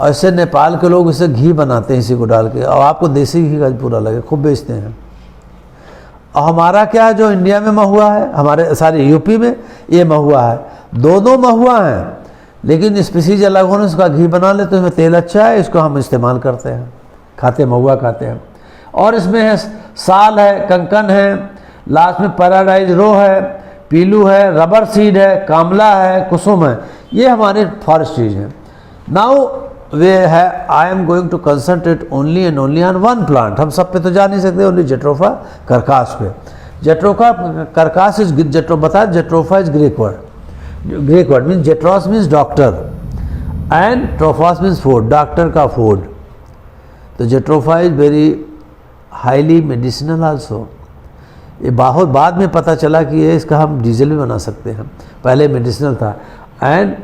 और इससे नेपाल के लोग इसे घी बनाते हैं इसी को डाल के, और आपको देसी घी का पूरा लगे, खूब बेचते हैं। और हमारा क्या है, जो इंडिया में महुआ है, हमारे सारे यूपी में ये महुआ है, दोनों महुआ हैं, लेकिन स्पीसीज अलग होने से उसका घी बना ले तो इसमें तेल अच्छा है, इसको हम इस्तेमाल करते हैं, खाते, महुआ खाते हैं। और इसमें है साल है, कंकन है, लास्ट में पैराडाइज रो है, पीलू है, रबर सीड है, कामला है, कुसुम है, ये हमारे फॉरेस्ट ट्रीज हैं। नाउ वे है, I am going to concentrate only and only on one plant, हम सब पे तो जा नहीं सकते, ओनली जेट्रोफा करकास पे। जेट्रोफा करकास इज बताया, jatropha is Greek word means jatros means doctor and trophas means food, doctor का फूड। तो jatropha is very highly medicinal also. ये बहुत बाद में पता चला कि ये इसका हम डीजल भी बना सकते हैं, पहले मेडिसिनल था। एंड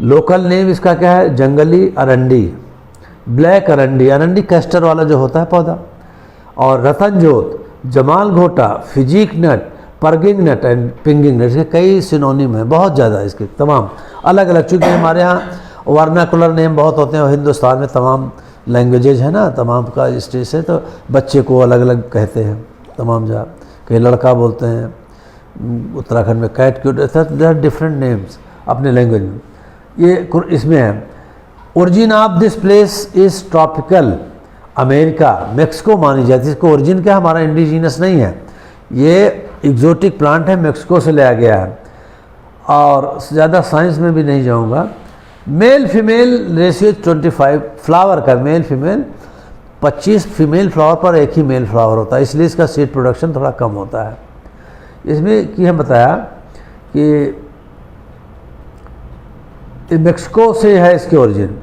लोकल नेम इसका क्या है, जंगली अरंडी, ब्लैक अरंडी, अरंडी कैस्टर वाला जो होता है पौधा, और रतनजोत, जमाल घोटा, physic nut, purging nut and pinging nut, इसके कई सिनोनिम हैं, बहुत ज़्यादा इसके तमाम अलग अलग। चूँकि हमारे यहाँ वर्नाकुलर नेम बहुत होते हैं, और हिंदुस्तान में तमाम लैंग्वेजेज है ना, तमाम का स्टेज से, तो बच्चे को अलग अलग कहते हैं तमाम जगह, कहीं लड़का बोलते हैं, उत्तराखंड में कैट क्यूट, देयर आर डिफरेंट नेम्स अपने लैंग्वेज में। ये इसमें है, origin of this place is tropical America, Mexico मानी जाती है। इसको ओरिजिन क्या, हमारा इंडिजीनस नहीं है, ये एग्जोटिक प्लांट है, मेक्सिको से लाया गया है। और ज़्यादा साइंस में भी नहीं जाऊंगा। मेल फीमेल रेशियो 25, फ्लावर का मेल फीमेल 25 फीमेल फ्लावर पर एक ही मेल फ्लावर होता है, इसलिए इसका सीड प्रोडक्शन थोड़ा कम होता है। इसमें कि हम बताया कि मेक्सिको से है इसकी ओरिजिन।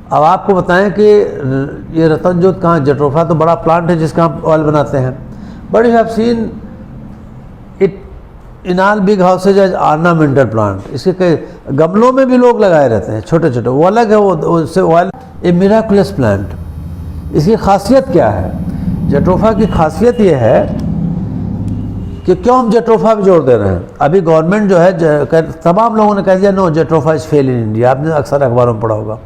अब आपको बताएं कि ये रतनजोत कहाँ, जेट्रोफा तो बड़ा प्लांट है जिसका हम ऑयल बनाते हैं, but you have seen it in all big houses as ornamental plant. इसके कई गमलों में भी लोग लगाए रहते हैं छोटे छोटे, वो अलग है, वो उससे ऑयल। ए मिराकुलस प्लांट, इसकी खासियत क्या है, जेट्रोफा की खासियत ये है कि क्यों हम जेट्रोफा भी जोड़ दे रहे हैं। अभी गवर्नमेंट जो है, तमाम लोगों ने कह दिया no jatropha is fail in India, आपने अक्सर अखबारों में पढ़ा होगा,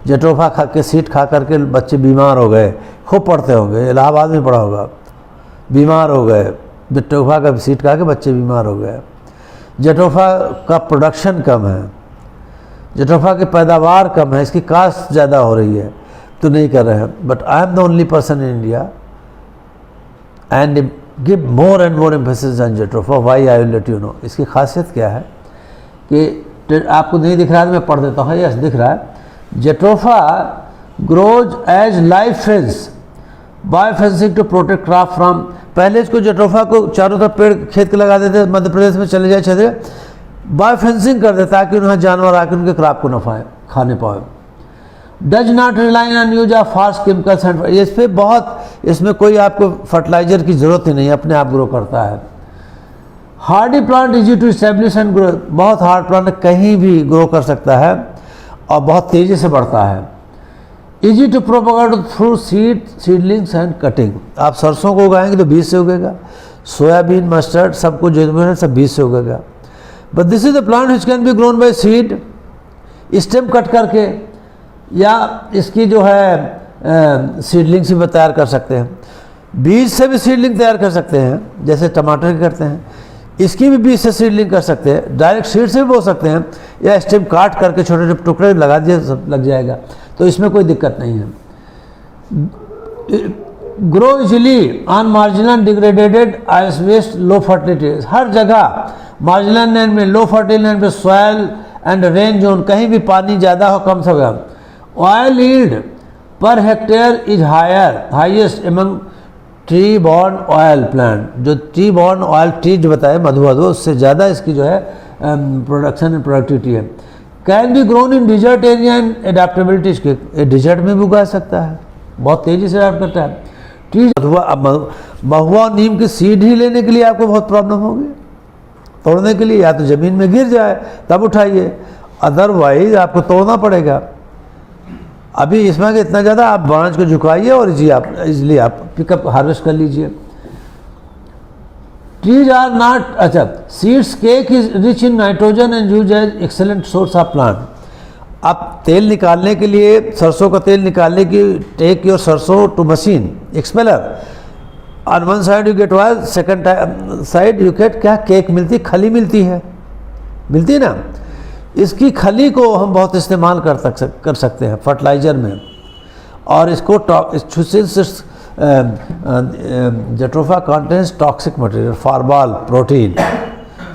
जेट्रोफा खा के सीट खा करके बच्चे बीमार हो गए, खूब पढ़ते होंगे, इलाहाबाद में पढ़ा होगा, बीमार हो गए, जेट्रोफा का सीट खा के बच्चे बीमार हो गए। जेट्रोफा का प्रोडक्शन कम है, जेट्रोफा की पैदावार कम है, इसकी कास्ट ज़्यादा हो रही है, तो नहीं कर रहे हैं। But I am the only person in India and give more and more emphasis on jatropha, why I will let you know. इसकी खासियत क्या है कि आपको नहीं दिख रहा है, मैं पढ़ देता हूँ, यस दिख रहा है। Jatropha grows as life fence by fencing to protect crop from. पहले इसको जेट्रोफा को चारों तरफ पेड़ खेत के लगा देते, मध्य प्रदेश में चले जाए छेदे, बाय फेंसिंग कर देता ताकि उन्हें जानवर आकर उनके क्रॉप को न खाने पाए। Does not rely on use of fast chemicals and, इस पर बहुत, इसमें कोई आपको फर्टिलाइजर की जरूरत ही नहीं, अपने आप ग्रो करता है। Hardy plant easy to establish and grow, बहुत हार्ड प्लांट कहीं भी ग्रो कर सकता है और बहुत तेज़ी से बढ़ता है। Easy to propagate through seedlings and cutting. आप सरसों को उगाएंगे तो बीज से उगेगा, सोयाबीन, मस्टर्ड सब कुछ जो है सब बीज से उगेगा। But this is the plant which can be grown by seed, stem cut करके, या इसकी जो है सीडलिंग से भी तैयार कर सकते हैं। बीज से भी सीडलिंग तैयार कर सकते हैं, जैसे टमाटर की करते हैं, इसकी भी बीज से सीडलिंग कर सकते हैं, डायरेक्ट सीड से भी बो सकते हैं, या स्टेम काट करके छोटे छोटे टुकड़े लगा दिए सब लग जाएगा, तो इसमें कोई दिक्कत नहीं है। Grow easily on marginal degraded ice waste low fertility, हर जगह मार्जिनल लैंड में, लो फर्टिल लैंड में, सॉयल एंड रेन जोन, कहीं भी पानी ज़्यादा हो कम से कम। Oil yield per hectare is highest among tree borne oil plant, जो ट्री बॉर्न ऑयल ट्री जो बताए मधुमधु, उससे ज़्यादा इसकी जो है प्रोडक्शन एंड प्रोडक्टिविटी है। Can be grown in desert area and adaptability, इसके डिजर्ट में भी उगा सकता है, बहुत तेज़ी से अडेप्ट करता है। ट्री महुआ और नीम की सीड ही लेने के लिए आपको बहुत प्रॉब्लम होगी, तोड़ने के लिए या तो ज़मीन में गिर जाए तब उठाइए, अदरवाइज आपको तोड़ना पड़ेगा। अभी इसमें कि इतना ज़्यादा आप ब्रांच को झुकाइए और इजीली आप पिकअप हार्वेस्ट कर लीजिए। ट्रीज आर नॉट, अच्छा, seeds cake is rich in nitrogen and use as excellent source of plant. आप तेल निकालने के लिए, सरसों का तेल निकालने की, टेक योर सरसों to machine expeller, on one side you get oil, second side you get क्या, केक मिलती, खली मिलती है, मिलती है ना। इसकी खली को हम बहुत इस्तेमाल कर सकते हैं फर्टिलाइज़र में, और इसको jatropha contains toxic material, phorbol protein,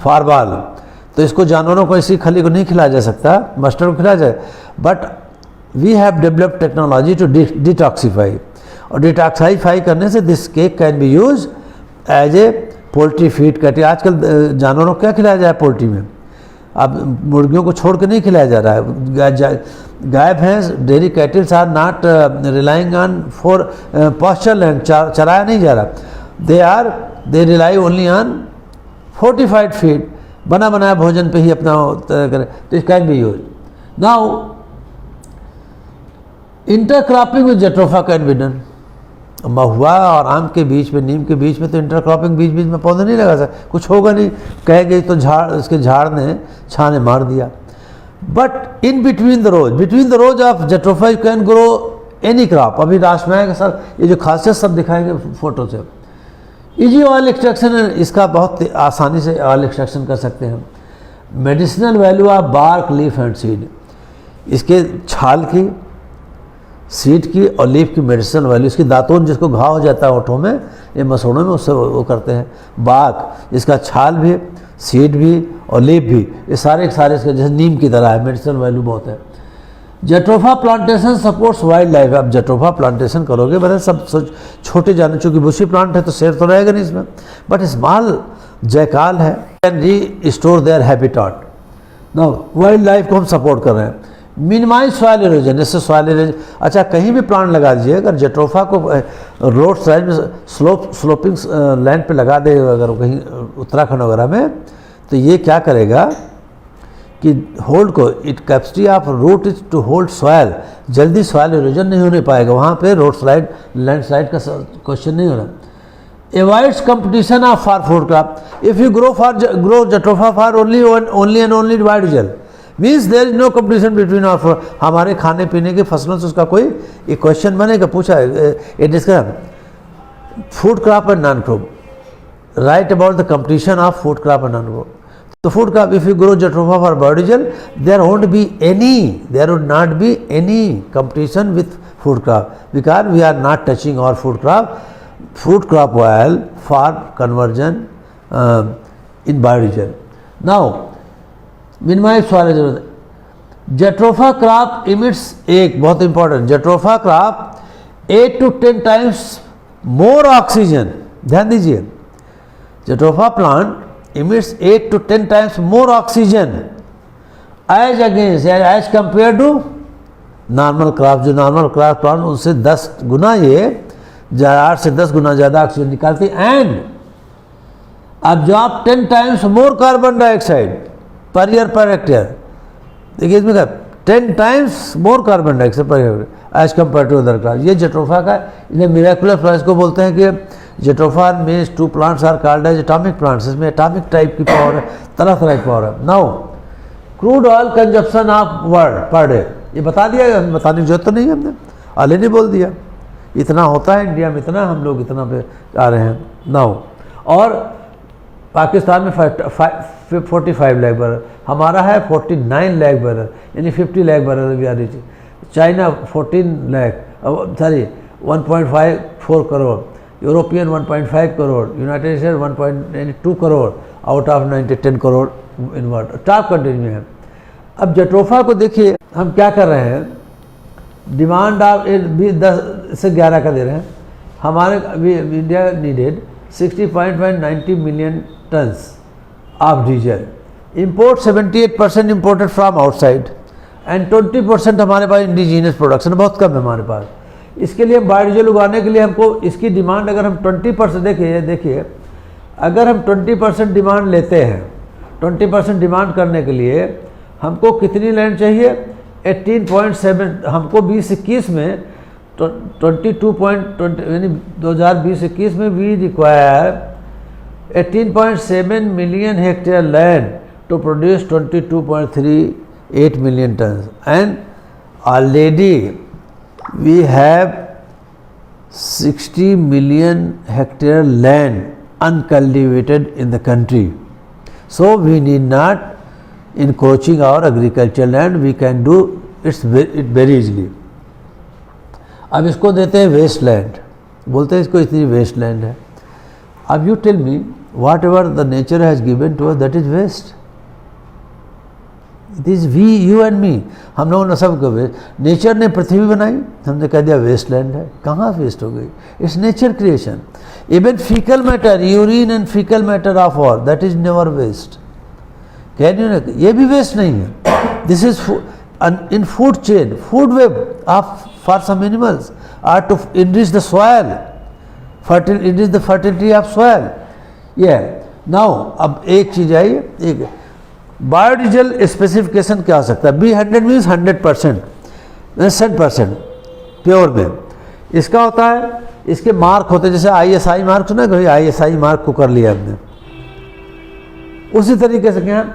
phorbol, तो इसको जानवरों को इसी खली को नहीं खिलाया जा सकता, मस्टर्ड को खिलाया जाए। But we have developed technology to detoxify, और डिटॉक्सीफाई करने से this cake can be use as a poultry feed कहते हैं। आजकल जानवरों को क्या खिलाया जाए पोल्ट्री में, अब मुर्गियों को छोड़ के नहीं खिलाया जा रहा है। गाय भैंस, dairy cattles are not relying on for pasture land, चराया नहीं जा रहा, they rely only on fortified feed, बना बनाया भोजन पे ही अपना करें, तो it can be use. Now intercropping with jatropha can be done. महुआ और आम के बीच में, नीम के बीच में तो इंटरक्रॉपिंग बीच बीच में पौधे नहीं लगा सकते, कुछ होगा नहीं, कह गई तो उसके झाड़ ने छाने मार दिया। But in between the rose of jatropha you can grow any crop. अभी राजमा के साथ ये जो खासियत सब दिखाएंगे फोटो से। इजी ऑयल एक्सट्रैक्शन, इसका बहुत आसानी से ऑयल एक्सट्रैक्शन कर सकते हैं। Medicinal value of bark, leaf and seed, इसके छाल की, सीड की और लीफ की मेडिसिनल वैल्यू, इसकी दातून जिसको घाव हो जाता है ओठों में, ये मसूड़ों में, उससे वो करते हैं। बाग, इसका छाल भी, सीड भी और लीफ भी, ये सारे इसके जैसे नीम की तरह है, मेडिसिनल वैल्यू बहुत है। Jatropha plantation supports wild life. आप जट्रोफा प्लांटेशन करोगे, मतलब सब छोटे जानवर, चूँकि बुशी प्लांट है तो शेर तो रहेगा नहीं इसमें, बट स्मॉल जयकाल है, कैन री store their habitat. Now wild life को हम सपोर्ट कर रहे हैं। मिनिमाइज सॉइल इरोजन, जैसे सॉइल इरोजन, अच्छा कहीं भी प्लांट लगा दीजिए, अगर जट्रोफा को रोड साइड में स्लोपिंग लैंड पे लगा दे, अगर कहीं उत्तराखंड वगैरह में, तो ये क्या करेगा कि होल्ड को, it capacity of root is to hold soil, जल्दी सॉइल इरोजन नहीं होने पाएगा, वहाँ पे रोड स्लाइड, लैंडस्लाइड का क्वेश्चन नहीं होना। Avoids competition of for food crop, if you grow jatropha for only and only biodiesel, means there is no competition between our, हमारे खाने पीने की फसलों से उसका कोई एक क्वेश्चन बनेगा, पूछा है discuss food crop and non crop, right about the competition of food crop and non crop. तो food crop, if you grow jatropha for biodiesel, there won't be any, there would not be any competition with food crop, because we are not touching our food crop oil for conversion in biodiesel. Now minimize soil जरूरत है। Jatropha crop emits, एक बहुत important, jatropha crop 8 to 10 times more oxygen, ध्यान दीजिए, jatropha plant emits 8 to 10 times more oxygen as against, as compare to normal crop. जो normal crop plant उनसे 10 गुना, ये 8 से 10 गुना ज़्यादा ऑक्सीजन निकालती, and absorb 10 times more carbon dioxide per year per hectare। देखिए इसमें क्या, 10 times more carbon dioxide per year, as compare to other class. ये जेट्रोफा का, इन्हें मिराकुलर प्लांट्स को बोलते हैं कि जेट्रोफा में 2 plants are called as atomic plants. इसमें एटॉमिक टाइप की पावर है, तरह तरह की पावर है। Now crude oil consumption of world per day, ये बता दिया, बताने की जरूरत तो नहीं है, हमने ऑलरेडी बोल दिया। इतना होता है इंडिया में, इतना, हम लोग इतना पे आ रहे हैं नाउ। और पाकिस्तान में 45 लाख बैरल, हमारा है 49 लाख बैरल, यानी 50 लाख बैरल भी आ रही थी। China 14 lakh, sorry 1.54 crore, European 1.5 crore, United states 1.2 crore out of 10 crore in world, top country में है। अब जेट्रोफा को देखिए हम क्या कर रहे हैं, डिमांड आप 10 से 11 का दे रहे हैं। हमारे अभी India needed 60.90 million tons of diesel, import 78% imported from outside and 20% हमारे पास इंडिजीनियस प्रोडक्शन बहुत कम है हमारे पास। इसके लिए बायोडीजल उगाने के लिए हमको इसकी डिमांड अगर हम 20% देखिए अगर हम 20% डिमांड लेते हैं, 20% डिमांड करने के लिए हमको कितनी लैंड चाहिए, 18.7, हमको 2021 में 22.20 यानी 2020-21 में we require 18.7 million hectare land to produce 22.38 million ton and already we have 60 million hectare land uncultivated in the country, so we need not encroaching our agricultural land, we can do it very easily. अब इसको देते हैं waste land, बोलते हैं इसको इतनी waste land है। अब you tell me whatever the nature has given to us that is waste, it is we, you and me, हम लोगों ने सबको वेस्ट। नेचर ने पृथ्वी बनाई, हमने कह दिया वेस्ट लैंड है, कहाँ वेस्ट हो गई, it's nature creation. Even faecal matter, urine and faecal matter of all that is never waste, can you, ये भी वेस्ट नहीं है। This is in food chain, food web of for some animals are to enrich the soil, enrich the fertility of soil. ये now अब एक चीज आई, एक biodiesel specification क्या हो सकता है, B100 मीन्स 100%, 100% प्योर में। इसका होता है, इसके मार्क होते हैं, जैसे ISI मार्क सुना है, ISI मार्क को कर लिया हमने, उसी तरीके से क्या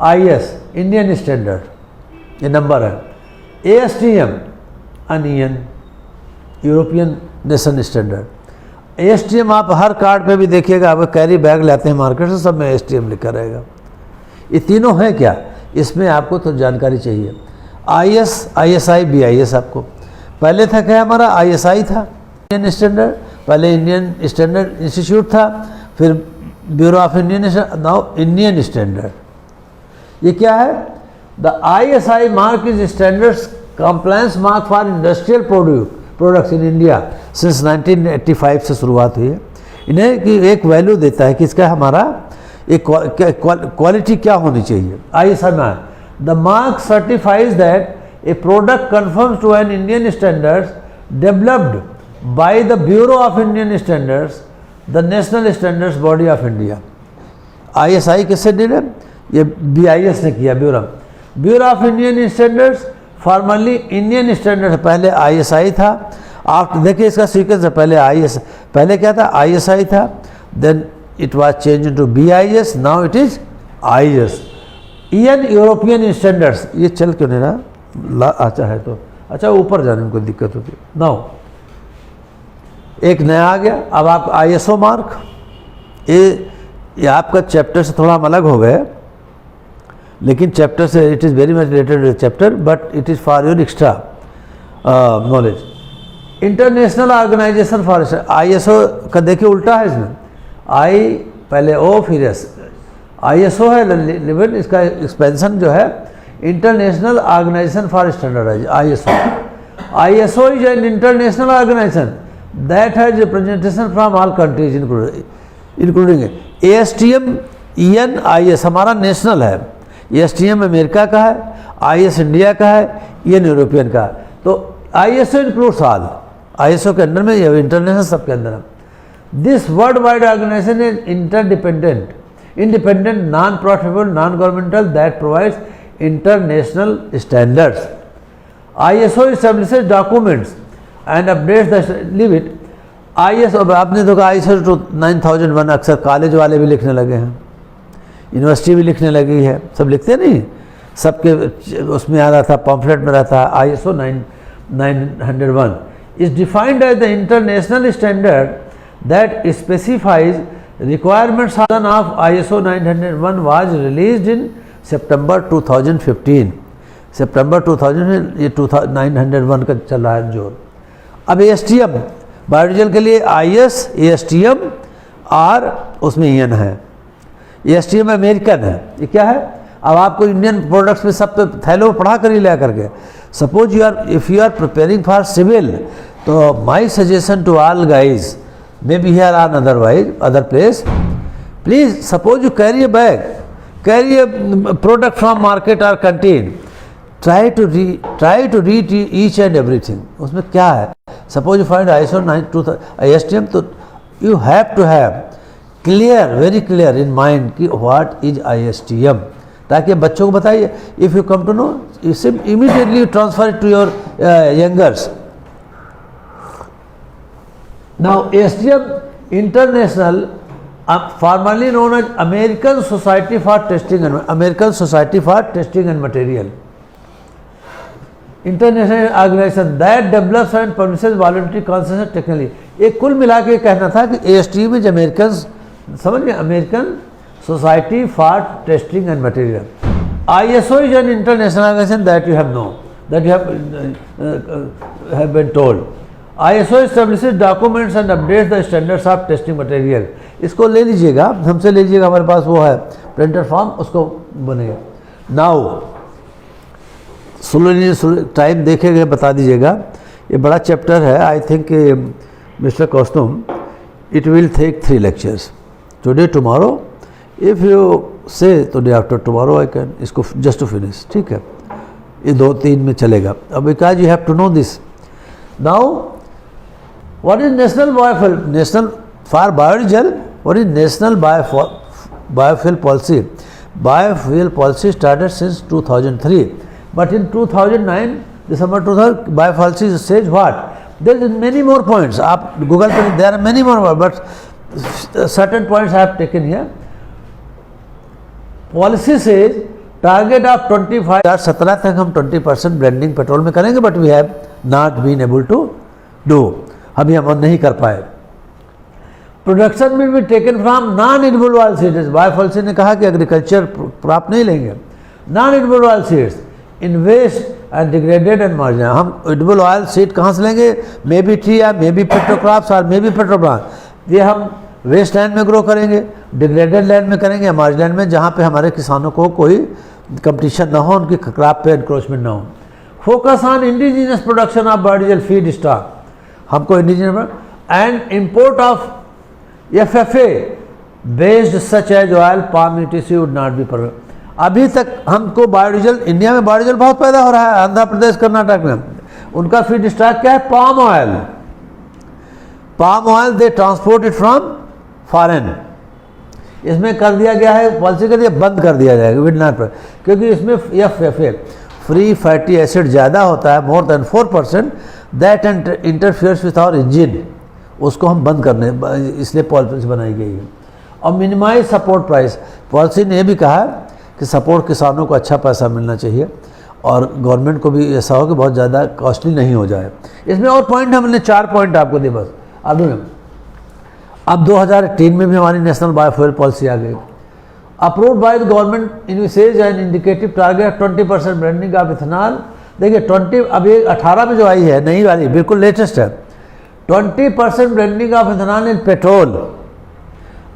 IS इंडियन स्टैंडर्ड, ये नंबर है। ASTM onion European nation standard. ASTM आप हर कार्ड पे भी देखिएगा, आप कैरी बैग लाते हैं मार्केट से, सब में ASTM लिखा रहेगा। ये तीनों हैं क्या, इसमें आपको तो जानकारी चाहिए। IS ISI BIS, आपको पहले था क्या, हमारा ISI था इंडियन स्टैंडर्ड, पहले इंडियन स्टैंडर्ड इंस्टीट्यूट था, फिर bureau of Indian, now Indian standard. ये क्या है, the ISI mark is standards compliance mark for industrial products in India since 1985 से शुरुआत हुई है। इन्हें कि एक वैल्यू देता है कि इसका हमारा एक क्वालिटी क्या होनी चाहिए। ISI mark, the mark certifies that a product conforms to an Indian standards developed by the Bureau of Indian Standards, the national standards body of India. ISI किससे डील है, ये BIS ने किया, Bureau of Indian Standards, formerly Indian standard, पहले ISI था। आप देखिए इसका सीक्वेंस है, पहले IS, पहले क्या था, ISI था, then it was changed into BIS, now it is IS, European standards. ये चल क्यों नहीं रहा, अच्छा है तो, अच्छा ऊपर जाने में कोई दिक्कत होती है। नाउ एक नया आ गया, अब आप ISO मार्क, ये आपका चैप्टर से थोड़ा हम अलग हो गए, लेकिन चैप्टर से it is very much related to chapter, but it is for your extra knowledge. International organisation for ISO का देखिए उल्टा है, इसमें I पहले O फिर S, ISO है लेवल, इसका एक्सपेंशन जो है international organisation for standardize, ISO is an international organisation that has representation from all countries including ASTM EN-IS हमारा नेशनल है, ASTM अमेरिका का है, IS इंडिया का है, EN यूरोपियन का है। तो ISO इंक्लूड्स ऑल, ISO के अंदर में ये इंटरनेशनल सबके अंदर है। This worldwide organization is interdependent, independent, non-profitable, non-governmental that provides international standards. ISO establishes documents and updates the limit. ISO आपने तो कहा ISO 9001 अक्सर कॉलेज वाले भी लिखने लगे हैं, यूनिवर्सिटी भी लिखने लगी है, सब लिखते नहीं, सबके उसमें आ रहा था, पम्फलेट में रहता है। ISO 901 is defined as the international standard that specifies requirements of ISO 901 was released in September 2015। सितंबर 2000 ये 901 का चल रहा है जोर। अब ASTM बायोडीजल के लिए IS ASTM और उसमें EN है। ASTM अमेरिकन है, ये क्या है? अब आपको इंडियन प्रोडक्ट्स में सब पे थैलो पढ़ा कर ही लिया करके। Suppose if you are preparing for civil, तो my suggestion to all guys may be here or otherwise other place, please suppose you carry a bag, carry a product from market और canteen, try to read each and everything. उसमें क्या है? Suppose you find ISO 92 ASTM, तो you have to have clear, very clear in mind कि what is ISTM, ताकि बच्चों को बताइए। If you come to know, immediately transfer it to your youngers. Now ASTM international, formerly known as American Society for Testing and Material, international organisation that develops and publishes voluntary concession technology. एक कुल मिला के कहना था कि ASTM is American, समझ गए, American Society for Testing and Material. ISO is an international organisation that you have know, that you have been told. ISO establishes documents and updates the standards of testing material. इसको ले लीजिएगा, हमसे ले लीजिएगा, हमारे पास वो है प्रिंटर फॉर्म, उसको बनेगा। नाउ स्लोली टाइम देखेंगे, बता दीजिएगा, ये बड़ा चैप्टर है। I think mister Kaustum, it will take 3 lectures, today tomorrow, if you say तो day after tomorrow I can इसको जस्ट टू फिनिश, ठीक है, ये 2-3 में चलेगा। अब because you have to know this. Now what is national for biodiesel, what is national biofuel policy? Biofuel policy started since 2003, but in 2009 December 2000 biopolicy says what? There is many more points. आप Google पर, there are many more, but certain points I have taken here. Policy says target of 17 तक हम 20% blending petrol में करेंगे, but we have not been able to do, अभी हम नहीं कर पाए। प्रोडक्शन में भी taken from non edible oil seeds. Biopolicy ने कहा कि एग्रीकल्चर क्रॉप नहीं लेंगे, non edible oil seeds in waste and degraded and marginal. हम एडिबल ऑयल सीड कहाँ से लेंगे? मे बी ट्री या मे बी पेट्रोक्रॉप्स और मे बी पेट्रोप्लांट। ये हम वेस्ट लैंड में ग्रो करेंगे, डिग्रेडेड लैंड में करेंगे, मार्जिनल लैंड में, जहाँ पे हमारे किसानों को कोई कंपटीशन ना हो, उनकी क्रॉप पे एनक्रोचमेंट ना हो। Focus on indigenous production of biodiesel feedstock, हमको indigenous and import of FFA based such as oil palm ETC would not be permitted. अभी तक हमको बायोडीजल, इंडिया में बायोडीजल बहुत पैदा हो रहा है, आंध्र प्रदेश कर्नाटक में, उनका फीड स्टॉक क्या है? Palm oil. Palm oil they transport it from foreign. इसमें कर दिया गया है, पॉलिसी कर दिया, बंद कर दिया जाएगा विद नॉट, क्योंकि इसमें FFA फ्री फैटी एसिड ज़्यादा होता है, more than 4%, that interferes with our engine, उसको हम बंद करने, इसलिए पॉलिसी बनाई गई है। और मिनिमाइज सपोर्ट प्राइस, पॉलिसी ने भी कहा कि सपोर्ट किसानों को अच्छा पैसा मिलना चाहिए और गवर्नमेंट को भी ऐसा हो कि बहुत ज़्यादा कॉस्टली नहीं हो जाए। इसमें और पॉइंट हमने 4 पॉइंट आपको दिए बस। अब 2003 में भी हमारी नेशनल बायोफ्यूल पॉलिसी आ गई, approved by the government in विसेज and indicative target 20% blending of ethanol. देखिए 20, अब ये 18 में जो आई है नई वाली, बिल्कुल लेटेस्ट है, 20% blending of ethanol in petrol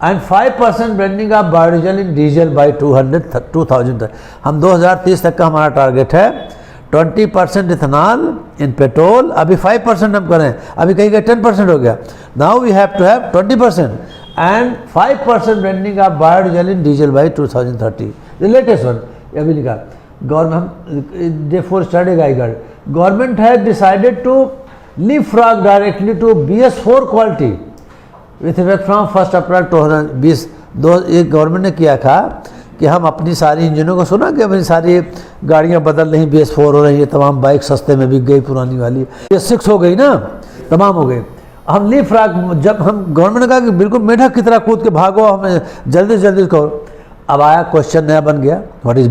and 5% blending of biodiesel in diesel by 2000 तक। हम 2030 तक का हमारा टारगेट है 20% इथेनॉल इन पेट्रोल, अभी 5% हम करें, अभी कहीं का 10% हो गया। Now we have to have 20% and 5% blending of biodiesel in diesel by 2030, the latest one अभी लिखा। Government day 4 study guide, government has decided to leapfrog directly to BS4 quality with effect from 1 April 2020। एक government ने किया था कि हम अपनी सारी इंजनों को सुना कि अपनी सारी गाड़ियां बदल रही, BS4 हो रही है, तमाम बाइक सस्ते में बिक गई, पुरानी वाली BS6 हो गई ना, तमाम हो गई। हम लीप फ्रॉग, जब हम गवर्नमेंट ने कहा कि बिल्कुल मेढक की तरह कूद के भागो, हमें जल्दी से जल्दी करो। अब आया क्वेश्चन नया बन गया, व्हाट इज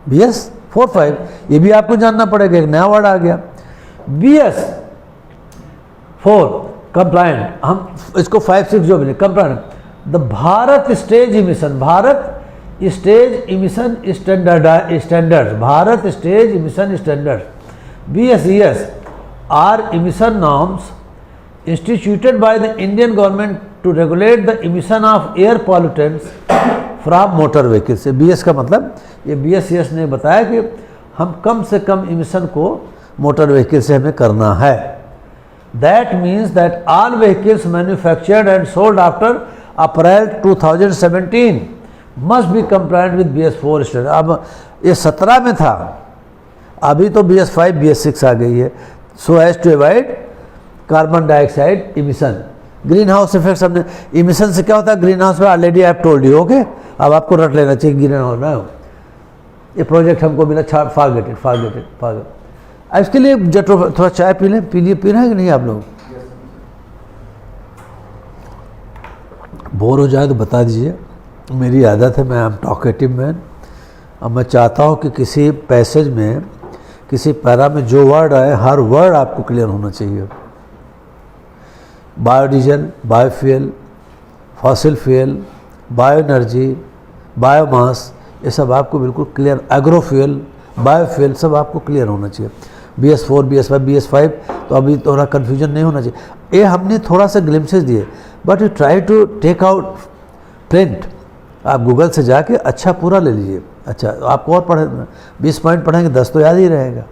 BS45, ये भी आपको जानना पड़ेगा, एक नया वर्ड आ गया BS4 कंप्लायंट, हम इसको 5-6 जो भी compliant, the Bharat stage emission, Bharat stage emission standards, Bharat stage emission standards, BSES are emission norms instituted by the Indian government to regulate the emission of air pollutants from motor vehicles। से BS का मतलब, ये BSES ने बताया कि हम कम से कम emission को मोटर व्हीकल से हमें करना है। That means that all vehicles manufactured and sold after April 2017 must be compliant with BS4 standard। अब ये 17 में था, अभी तो BS5 BS6 आ गई है। So as to avoid carbon dioxide emission, green house effect. हमने इमिशन से क्या होता है, ग्रीन हाउस में already I have told you, okay. अब आपको रट लेना चाहिए ग्रीन हाउस ना, ये प्रोजेक्ट हमको मिला, फॉरगेट इट। इसके लिए जटो थोड़ा चाय पी लें, पी रहे हैं कि नहीं आप लोग? बोर हो जाए तो बता दीजिए, मेरी आदत है, मैं एम टॉकेटिव मैन। अब मैं चाहता हूँ कि किसी पैसेज में, किसी पैरा में जो वर्ड आए, हर वर्ड आपको क्लियर होना चाहिए। Biodiesel, biofuel, fossil fuel, bio energy, biomass, ये सब आपको बिल्कुल क्लियर, एग्रोफ्यूल, बायोफ्यूल, सब आपको क्लियर होना चाहिए। BS4 BS5 तो अभी थोड़ा कन्फ्यूजन नहीं होना चाहिए। ये हमने थोड़ा सा ग्लिम्सेस दिए, but you try to take out print. आप गूगल से जाके अच्छा पूरा ले लीजिए। अच्छा, आपको और पढ़े 20 पॉइंट पढ़ेंगे, 10 तो याद ही रहेगा।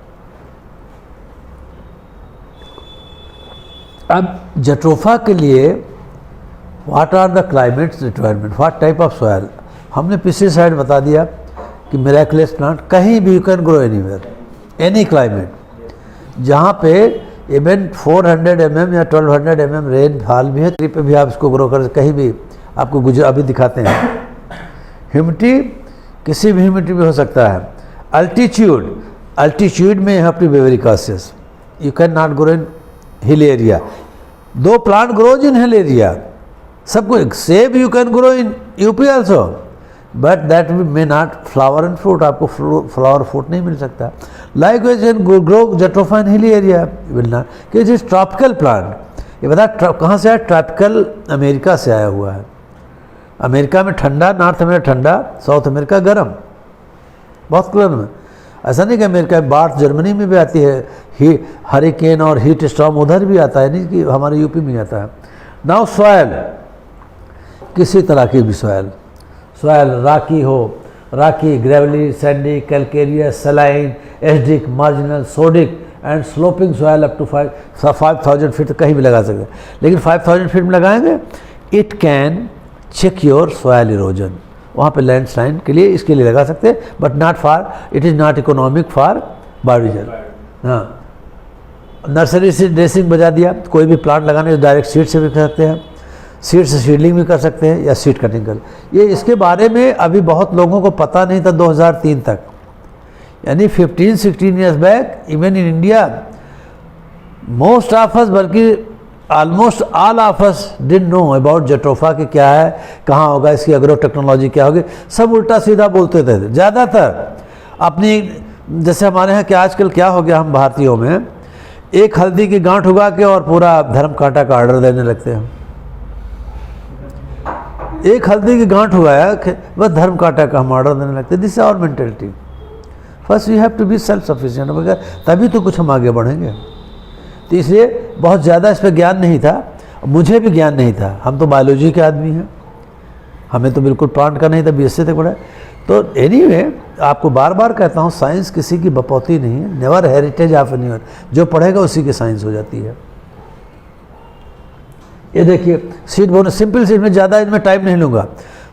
अब जट्रोफा के लिए what are the climates requirement, what type of soil, हमने पिछली साइड बता दिया कि मिरेकलेस प्लांट कहीं भी you can grow anywhere, any climate, जहाँ पे इवन 400 mm या 1200 mm रेन फॉल भी है, ट्री पे भी आप इसको ग्रो कर, कहीं भी आपको अभी दिखाते हैं। ह्यूमिडिटी किसी भी ह्यूमिडिटी में हो सकता है। अल्टीट्यूड में you have to be very cautious, you can not grow in hill area, though plant grows in hill area, सब कुछ सेब you can grow in UP also, but that may not flower and fruit, आपको flower fruit नहीं मिल सकता। Likewise in grow jatropha in hilly area will not, कि is tropical plant. ये बता कहाँ से आया, ट्रॉपिकल अमेरिका से आया हुआ है। अमेरिका में ठंडा, नॉर्थ अमेरिका ठंडा, साउथ अमेरिका गर्म, बहुत क्लियर में। ऐसा नहीं कि अमेरिका में बाढ़ जर्मनी में भी आती है, हरिकेन और हीट स्टॉर्म उधर भी आता है, नहीं कि हमारे यूपी में आता है। नाउ सॉयल, किसी तरह की भी सॉयल, राकी हो, rocky, gravelly, sandy, calcareous, saline, acidic, marginal, sodic and sloping soil up to 5000 feet कहीं भी लगा सकते हैं। लेकिन 5000 फीट में लगाएंगे, it can check your soil erosion, वहाँ पे लैंडस्लाइड के लिए, इसके लिए लगा सकते हैं, but not for, it is not economic for biodiesel. हाँ, नर्सरी से ड्रेसिंग बजा दिया, कोई भी प्लांट लगाने डायरेक्ट सीड से भी कर सकते हैं, सीड से सीडलिंग भी कर सकते हैं, या सीड कटिंग कर। ये इसके बारे में अभी बहुत लोगों को पता नहीं था 2003 तक, यानी 15-16 years back, even in India most of us, बल्कि almost all of us didn't know about jatropha कि क्या है, कहाँ होगा, इसकी एग्रो टेक्नोलॉजी क्या होगी, सब उल्टा सीधा बोलते थे ज़्यादातर अपनी। जैसे हमारे यहाँ क्या आजकल क्या हो गया, हम भारतीयों में एक हल्दी की गांठ उगा के और पूरा धर्म कांटा का ऑर्डर देने लगते हैं। एक हल्दी की गांठ उगाया, बस धर्म कांटा का हम ऑर्डर देने लगते हैं। This is our mentality. First we have to be self sufficient, मगर तभी तो कुछ हम आगे बढ़ेंगे। तो इसलिए बहुत ज़्यादा इस पर ज्ञान नहीं था, मुझे भी ज्ञान नहीं था, हम तो बायोलॉजी के आदमी हैं, हमें तो बिल्कुल प्लांट का नहीं था, BSc तक पढ़ा। तो एनीवे आपको बार बार कहता हूँ, साइंस किसी की बपौती नहीं है, नेवर हेरिटेज ऑफ एनीवन, जो पढ़ेगा उसी की साइंस हो जाती है। ये देखिए सीड बोने, सिंपल सीड में ज़्यादा इनमें टाइम नहीं लूँगा।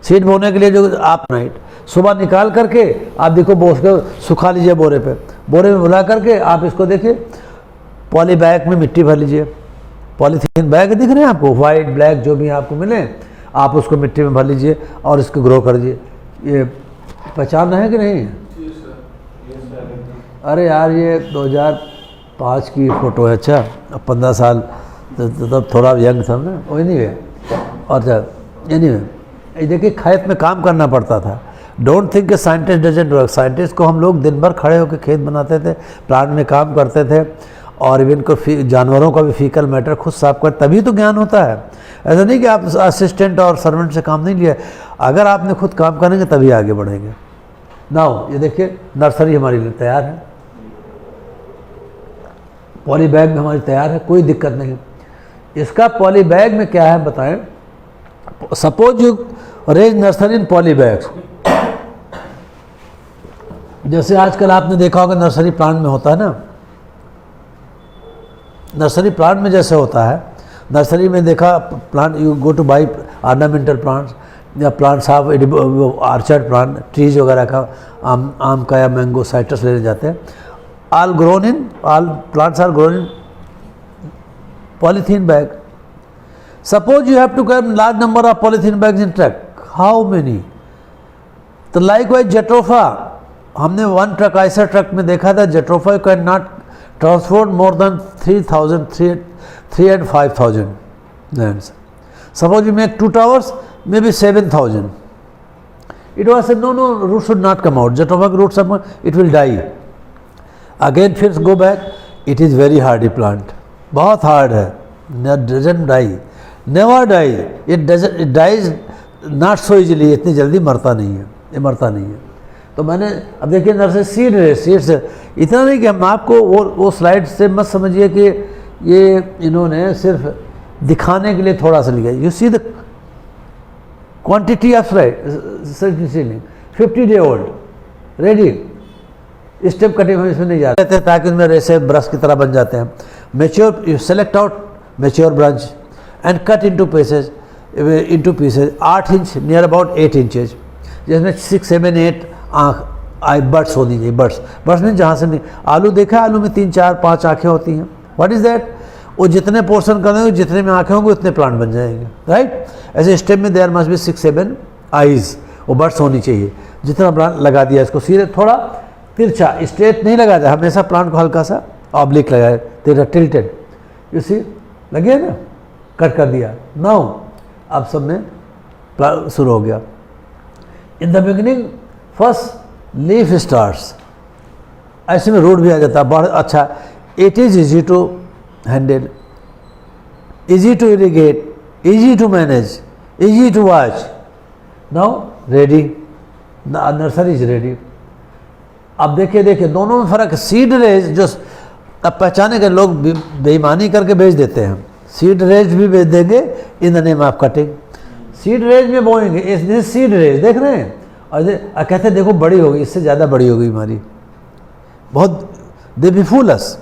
सीड बोने के लिए जो आप नाइट सुबह निकाल करके आप देखो, बोस कर सुखा लीजिए बोरे पे, बोरे में बुला करके आप इसको देखिए, पॉली बैग में मिट्टी भर लीजिए, पॉलीथीन बैग दिख रहे हैं आपको, वाइट ब्लैक जो भी आपको मिले, आप उसको मिट्टी में भर लीजिए और इसको ग्रो कर दीजिए। ये पहचान है कि नहीं? अरे यार ये 2005 की फ़ोटो है। अच्छा, अब 15 साल तब थोड़ा यंग था ना। वो नहीं है। और एनीवे देखिए, खेत में काम करना पड़ता था। Don't think scientist doesn't work. Scientist को हम लोग दिन भर खड़े होकर खेत बनाते थे, प्लांट में काम करते थे, और इवन को जानवरों का भी फीकल मैटर खुद साफ कर, तभी तो ज्ञान होता है। ऐसा नहीं कि आप असिस्टेंट और सर्वेंट से काम नहीं लिया। अगर आपने खुद काम करेंगे तभी आगे बढ़ेंगे। नाउ ये देखिए, नर्सरी हमारे लिए तैयार है, पॉली बैग में हमारी तैयार है, कोई दिक्कत नहीं। इसका पॉली बैग में क्या है बताएं। Suppose you raise nursery in poly bags. जैसे आजकल आपने देखा होगा नर्सरी प्लांट में होता है ना, नर्सरी प्लांट में जैसे होता है, नर्सरी में देखा plant, you go to buy ornamental plants या plants of orchard plant, trees वगैरह का, आम का या मैंगो साइट्रस लेने जाते हैं। All plants are grown in polythene bag. Suppose you have to carry large number of polythene bags in truck, how many? तो लाइक वाइज जेट्रोफा, हमने वन ट्रक ऐसा ट्रक में देखा था, jatropha can not transport more than 3,000, 3 and 5,000 lands. Suppose you make 2 towers, maybe 7,000. It was said, no, roots should not come out. Jatropha roots, it will die. Again, फिर go back. It is very hardy plant. बहुत hard है. Doesn't die. Never die. It dies not so easily. इतनी जल्दी मरता नहीं है. ये मरता नहीं है. तो मैंने अब देखिए नर्सरी सीड है, सीड्स इतना नहीं कि हम आपको वो स्लाइड से मत समझिए कि ये इन्होंने सिर्फ दिखाने के लिए थोड़ा सा लिखा। You see the quantity of ceiling 50 day old ready. Step cutting हम इसमें नहीं जा रहे थे ताकि उनमें रेसे ब्रश की तरह बन जाते हैं। Mature, you select out mature branch and cut into pieces, 8 inch near about 8 inches, जिसमें 6, 7, 8 बर्ड्स होनी चाहिए। बर्ड्स में जहाँ से नहीं, आलू देखा, आलू में 3, 4, 5 आँखें होती हैं। What is that? वो जितने पोर्शन कर देंगे, जितने में आँखें होंगे उतने प्लांट बन जाएंगे, राइट। ऐसे स्टेप में देयर मस्ट बी 6, 7 आईज, वो बर्ड्स होनी चाहिए। जितना प्लांट लगा दिया इसको सीधे, थोड़ा तिरछा, स्ट्रेट नहीं लगा दिया, हमेशा प्लांट को हल्का सा ऑब्लिक लगाया, तेरा टिल्टेड, यू सी, लगे ना, कट कर दिया। नाउ अब सब में शुरू हो गया। In the beginning first leaf starts, ऐसे में रूट भी आ जाता है। बहुत अच्छा, it is easy to handle, easy to irrigate, easy to manage, easy to watch. Now ready, nursery is ready. अब देखिए दोनों में फ़र्क है। सीड रेज जो अब पहचाने के लोग बेईमानी करके बेच देते हैं, सीड रेज भी बेच देंगे in the name of cutting. Seed raise में बोएंगे, इसलिए सीड रेज देख रहे हैं, और कहते हैं देखो बड़ी होगी, इससे ज़्यादा बड़ी होगी हमारी, बहुत they be fool us.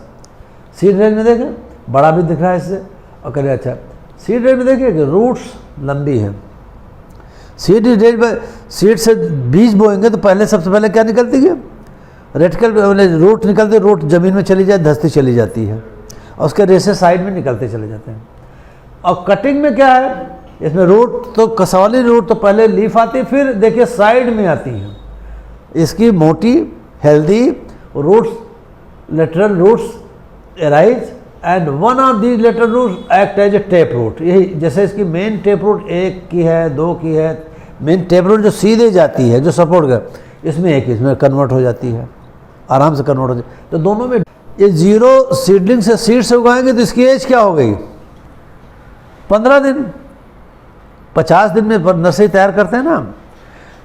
Seed range में देखें बड़ा भी दिख रहा है इससे, और कह रहे अच्छा। सीड रेंज में देखिए कि रूट्स लंबी हैं। सीड रेंज में सीड से बीज बोएंगे तो पहले सबसे पहले क्या निकलती है? रेटिकल रूट निकलते, रूट जमीन में चली जाए, धंसती चली जाती है, और उसके रेसे साइड में निकलते चले जाते हैं। और कटिंग में क्या है? इसमें रूट तो कसौली रूट तो पहले लीफ आती है, फिर देखिए साइड में आती है इसकी मोटी healthy roots, lateral roots arise and one of the lateral roots act as a tap root. यही जैसे इसकी मेन टेप रूट 1 की है, 2 की है, मेन टेप रूट जो सीधे जाती है, जो सपोर्ट कर, इसमें एक इसमें कन्वर्ट हो जाती है, आराम से कन्वर्ट हो जाती है। तो दोनों में ये 0 सीडलिंग से सीड से उगाएंगे तो इसकी एज क्या हो गई? 15 दिन, 50 दिन में नर्सरी तैयार करते हैं ना।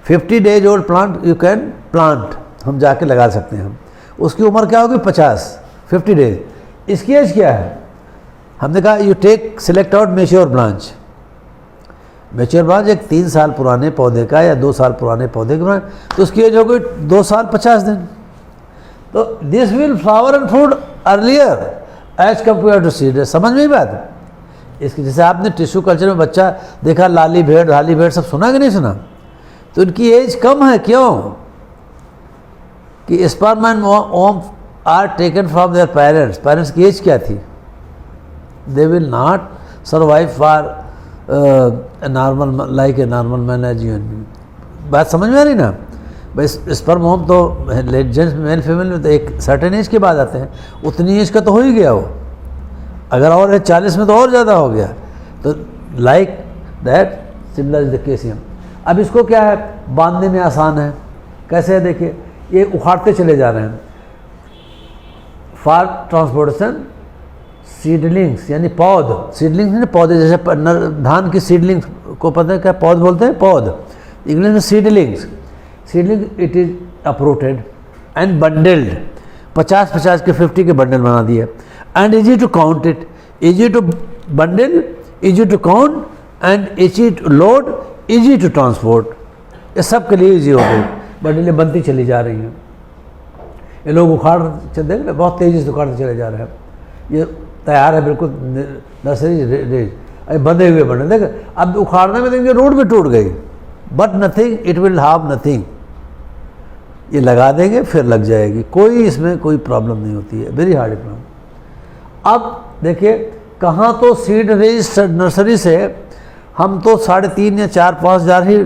50 days old plant you can plant, हम जाके लगा सकते हैं। हम उसकी उम्र क्या होगी? 50 डेज। इसकी एज क्या है? हमने कहा you take select out mature branch. Mature branch एक 3 साल पुराने पौधे का या 2 साल पुराने पौधे का, तो उसकी एज हो गई 2 साल 50 दिन। तो this will flower and fruit earlier as compare to seed. समझ में बात? इसकी जैसे आपने टिश्यू कल्चर में बच्चा देखा, लाली भेड़, ढाली भेड़, सब सुना कि नहीं सुना? तो इनकी एज कम है। क्यों? कि sperm and ovum are taken from their parents. Parents की एज क्या थी? They will not survive for normal like a normal man age you and me. बात समझ में आ रही ना भाई? स्पर्म होम तो जेंट्स मेल फीमेल में तो एक सर्टेन एज के बाद आते हैं, उतनी एज का तो हो ही गया वो, अगर और है 40 में तो और ज़्यादा हो गया। तो like that similar is the case here. अब इसको क्या है, बांधने में आसान है। कैसे है देखिए, ये उखाड़ते चले जा रहे हैं। फॉर ट्रांसपोर्टेशन सीडलिंग्स यानी पौध, सीडलिंग्स यानी पौधे, जैसे धान की सीडलिंग्स को पता है क्या पौध बोलते हैं, पौध इंग्लिश में seedlings. Seedling it is uprooted and bundled, 50-50 के 50 के बंडल बना दिए। And easy to count it, easy to bundle, easy to count and easy to load, easy to transport. ये सब के लिए इजी हो गई, बंडलें बनती चली जा रही हैं। ये लोग उखाड़ देख रहे बहुत तेज़ी से उखाड़ते चले जा रहे हैं। ये तैयार है बिल्कुल नर्सरी रेज, अरे बंधे हुए बंडल देख, अब उखाड़ने में देंगे रोड भी टूट गई, but nothing, it will harm nothing. ये लगा देंगे फिर लग जाएगी, कोई इसमें कोई प्रॉब्लम नहीं होती है, वेरी हार्ड प्रॉब्लम। अब देखिए कहाँ तो सीड रेज नर्सरी से हम तो 3.5 या 4-5 हज़ार ही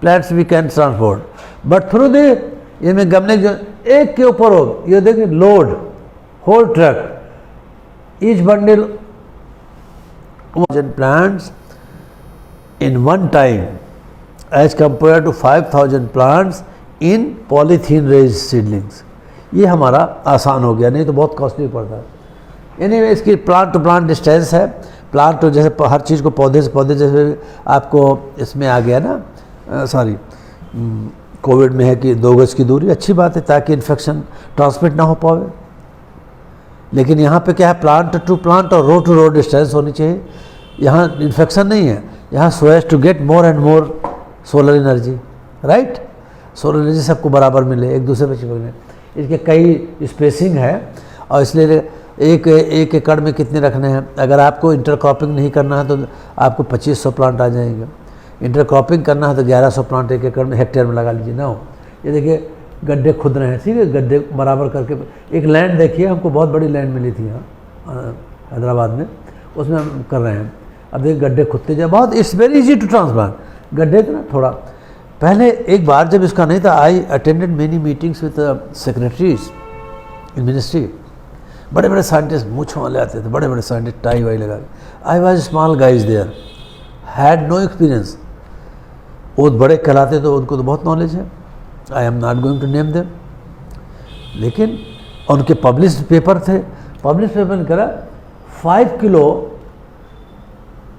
plants we can transport, but through they ये में गमले जो एक के ऊपर हो, ये देखिए load whole truck, each bundle plants in one time as compared to 5,000 plants in polythene raised seedlings। ये हमारा आसान हो गया, नहीं तो बहुत कॉस्टली पड़ता है। एनीवे इसकी प्लांट टू प्लांट डिस्टेंस है, प्लांट तो जैसे हर चीज़ को पौधे से पौधे, जैसे आपको इसमें आ गया ना सॉरी कोविड में है कि 2 गज की दूरी, अच्छी बात है ताकि इन्फेक्शन ट्रांसमिट ना हो पाए। लेकिन यहाँ पे क्या है, प्लांट टू प्लांट और रो टू रो डिस्टेंस होनी चाहिए। यहाँ इन्फेक्शन नहीं है, यहाँ so as to get more and more solar energy, right. Solar energy सबको बराबर मिले, एक दूसरे पे चिपकने। इसके कई स्पेसिंग है और इसलिए एक एकड़ में कितने रखने हैं। अगर आपको इंटरक्रॉपिंग नहीं करना है तो आपको 2500 प्लांट आ जाएंगे। इंटरक्रॉपिंग करना है तो 1100 प्लांट एक एकड़ में हेक्टेयर में लगा लीजिए ना हो। ये देखिए गड्ढे खुद रहे हैं, ठीक है, गड्ढे बराबर करके। एक लैंड देखिए, हमको बहुत बड़ी लैंड मिली थी यहाँ हैदराबाद में, उसमें हम कर रहे हैं। अब देखिए गड्ढे खुदते जाए, बहुत it's very easy to transplant. गड्ढे तो ना थोड़ा पहले एक बार जब इसका नहीं था, I attended many meetings with secretaries in ministry. बड़े बड़े साइंटिस्ट मूँछ वाले आते थे, बड़े बड़े साइंटिस्ट टाई वाई लगा के। I was small guys there, had no experience. वो बड़े कहलाते तो उनको तो बहुत नॉलेज है, I am not going to name them. लेकिन उनके पब्लिश पेपर थे, पब्लिश पेपर ने करा 5 किलो,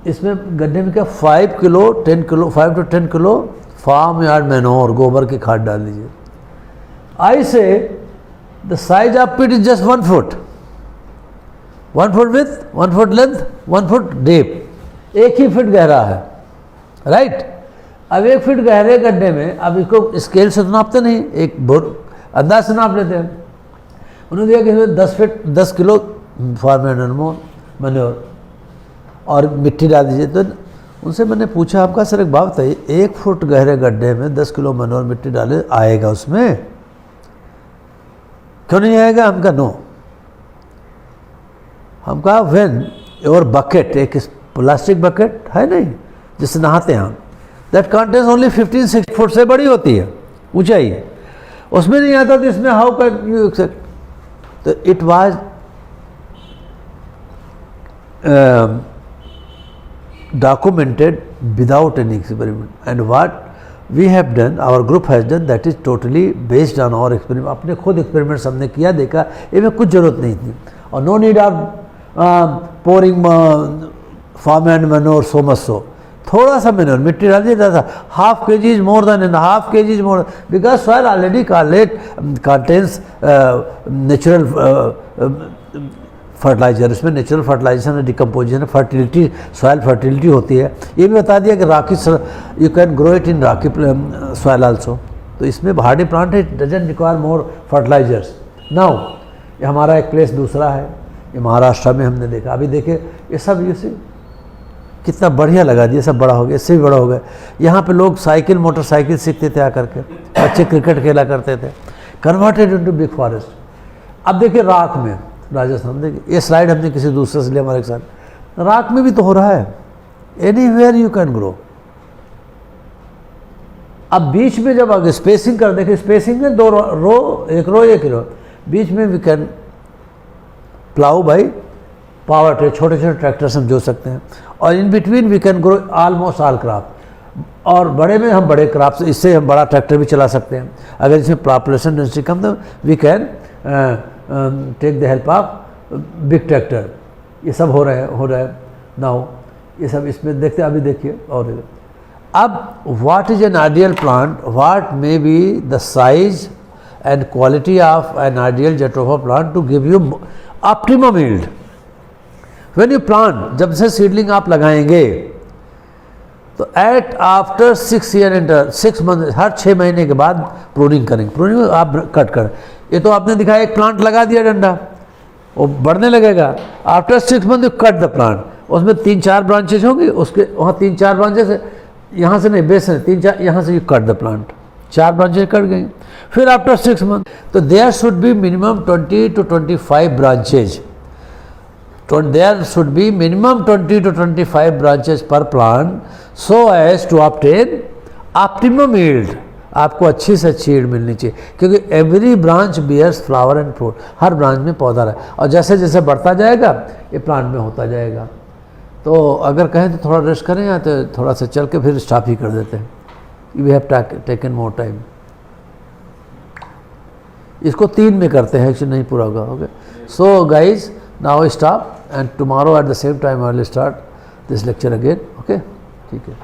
इसमें गड्ढे में क्या 5 kilo 10 kilo 5 to 10 kilo farmyard manure, गोबर की खाद डाल दीजिए। I say the size of pit is just 1 foot, 1 foot width, 1 foot length, 1 foot depth, 1 ही फीट गहरा है, राइट। अब 1 फीट गहरे गड्ढे में, अब इसको स्केल से तो नापते नहीं, एक अंदाज से नाप लेते हैं। उन्होंने दिया कि इसमें 10 किलो फार्म एंड मैन्योर और मिट्टी डाल दीजिए। तो उनसे मैंने पूछा, आपका सर एक बात बताइए, 1 फुट गहरे गड्ढे में 10 किलो मैन्योर मिट्टी डाले आएगा उसमें, क्यों नहीं आएगा? हम कहा नो। हम कहा व्हेन योर बकेट, एक प्लास्टिक बकेट है नहीं जिससे नहाते हैं हम, दैट कंटेन्स ओनली 15-16 फुट से बड़ी होती है ऊंचाई, उसमें नहीं आता तो इसमें हाउ कैन यू एक्सेप्ट। तो it was documented without any experiment, and what we have done, our group has done, that is totally based on our experiment। अपने खुद एक्सपेरिमेंट्स हमने किया, देखा, इनमें कुछ जरूरत नहीं थी। और no need of pouring farm and manure so much so, थोड़ा सा मैन्योर मिट्टी डाल दिया था, half kg is more than and half kg is more, because soil already contains natural fertilizer, उसमें नेचुरल फर्टिलाइजेशन है, डिकम्पोजिशन, फर्टिलिटी, सॉइल फर्टिलिटी होती है। ये भी बता दिया कि rocky, you can grow it in rocky soil also. तो इसमें हार्डी प्लांट है, doesn't require more fertilisers. Now ये हमारा एक प्लेस दूसरा है, ये महाराष्ट्र में हमने देखा। अभी देखिए ये सब, ये से कितना बढ़िया लगा दिया, सब बड़ा हो गया, इससे भी बड़ा हो गया। यहाँ पे लोग साइकिल मोटरसाइकिल सीखते थे आकर के, बच्चे क्रिकेट खेला करते थे, कन्वर्टेड इनटू बिग फॉरेस्ट। अब देखिए राख में, राजस्थान देखिए, ये स्लाइड हमने किसी दूसरे से लिया हमारे साथ, राख में भी तो हो रहा है, एनीवेयर यू कैन ग्रो। अब बीच में जब अगर स्पेसिंग कर देखें, स्पेसिंग में 2 रो, एक रो, बीच में we can plough by power track, छोटे छोटे ट्रैक्टर से हम जोड़ सकते हैं, और in between we can grow almost all crop, और बड़े में हम बड़े क्रॉप से, इससे हम बड़ा ट्रैक्टर भी चला सकते हैं। अगर इसमें पॉपुलेशन डेंसिटी कम तो we can take the help of big tractor. ये सब हो रहा है नाउ, ये सब इसमें देखते हैं, अभी देखिए। और अब what is an ideal plant, what may be the size and quality of an ideal jatropha plant to give you optimum yield. When you plant, जब से सीडलिंग आप लगाएंगे तो at after 6 year inter 6 month, हर 6 महीने के बाद pruning करेंगे। प्रूनिंग आप कट कर, ये तो आपने दिखाया एक प्लांट लगा दिया डंडा, वो बढ़ने लगेगा। After 6 month you cut the plant, उसमें 3-4 ब्रांचेज होंगी, उसके वहाँ 3-4 ब्रांचेज, यहाँ से नहीं, बेस है 3-4, यहाँ से you cut the plant, 4 branches cut गई। फिर आफ्टर 6 मंथ, तो there should be minimum 20 to 25 branches, there should be minimum 20 to 25 branches per plant so as to obtain optimum yield। आपको अच्छी से अच्छी यील्ड मिलनी चाहिए, क्योंकि every branch bears flower and fruit, हर ब्रांच में पौधा रहे, और जैसे जैसे बढ़ता जाएगा ये प्लांट में होता जाएगा। तो अगर कहें तो थोड़ा रेस्ट करें, या तो थोड़ा सा चल के फिर स्टॉप ही कर देते हैं। We have taken more time. इसको 3 में करते हैं, एक्चुअली नहीं पूरा होगा। Okay, so guys now stop, and tomorrow at the same time I will start this lecture again. Okay, ठीक है।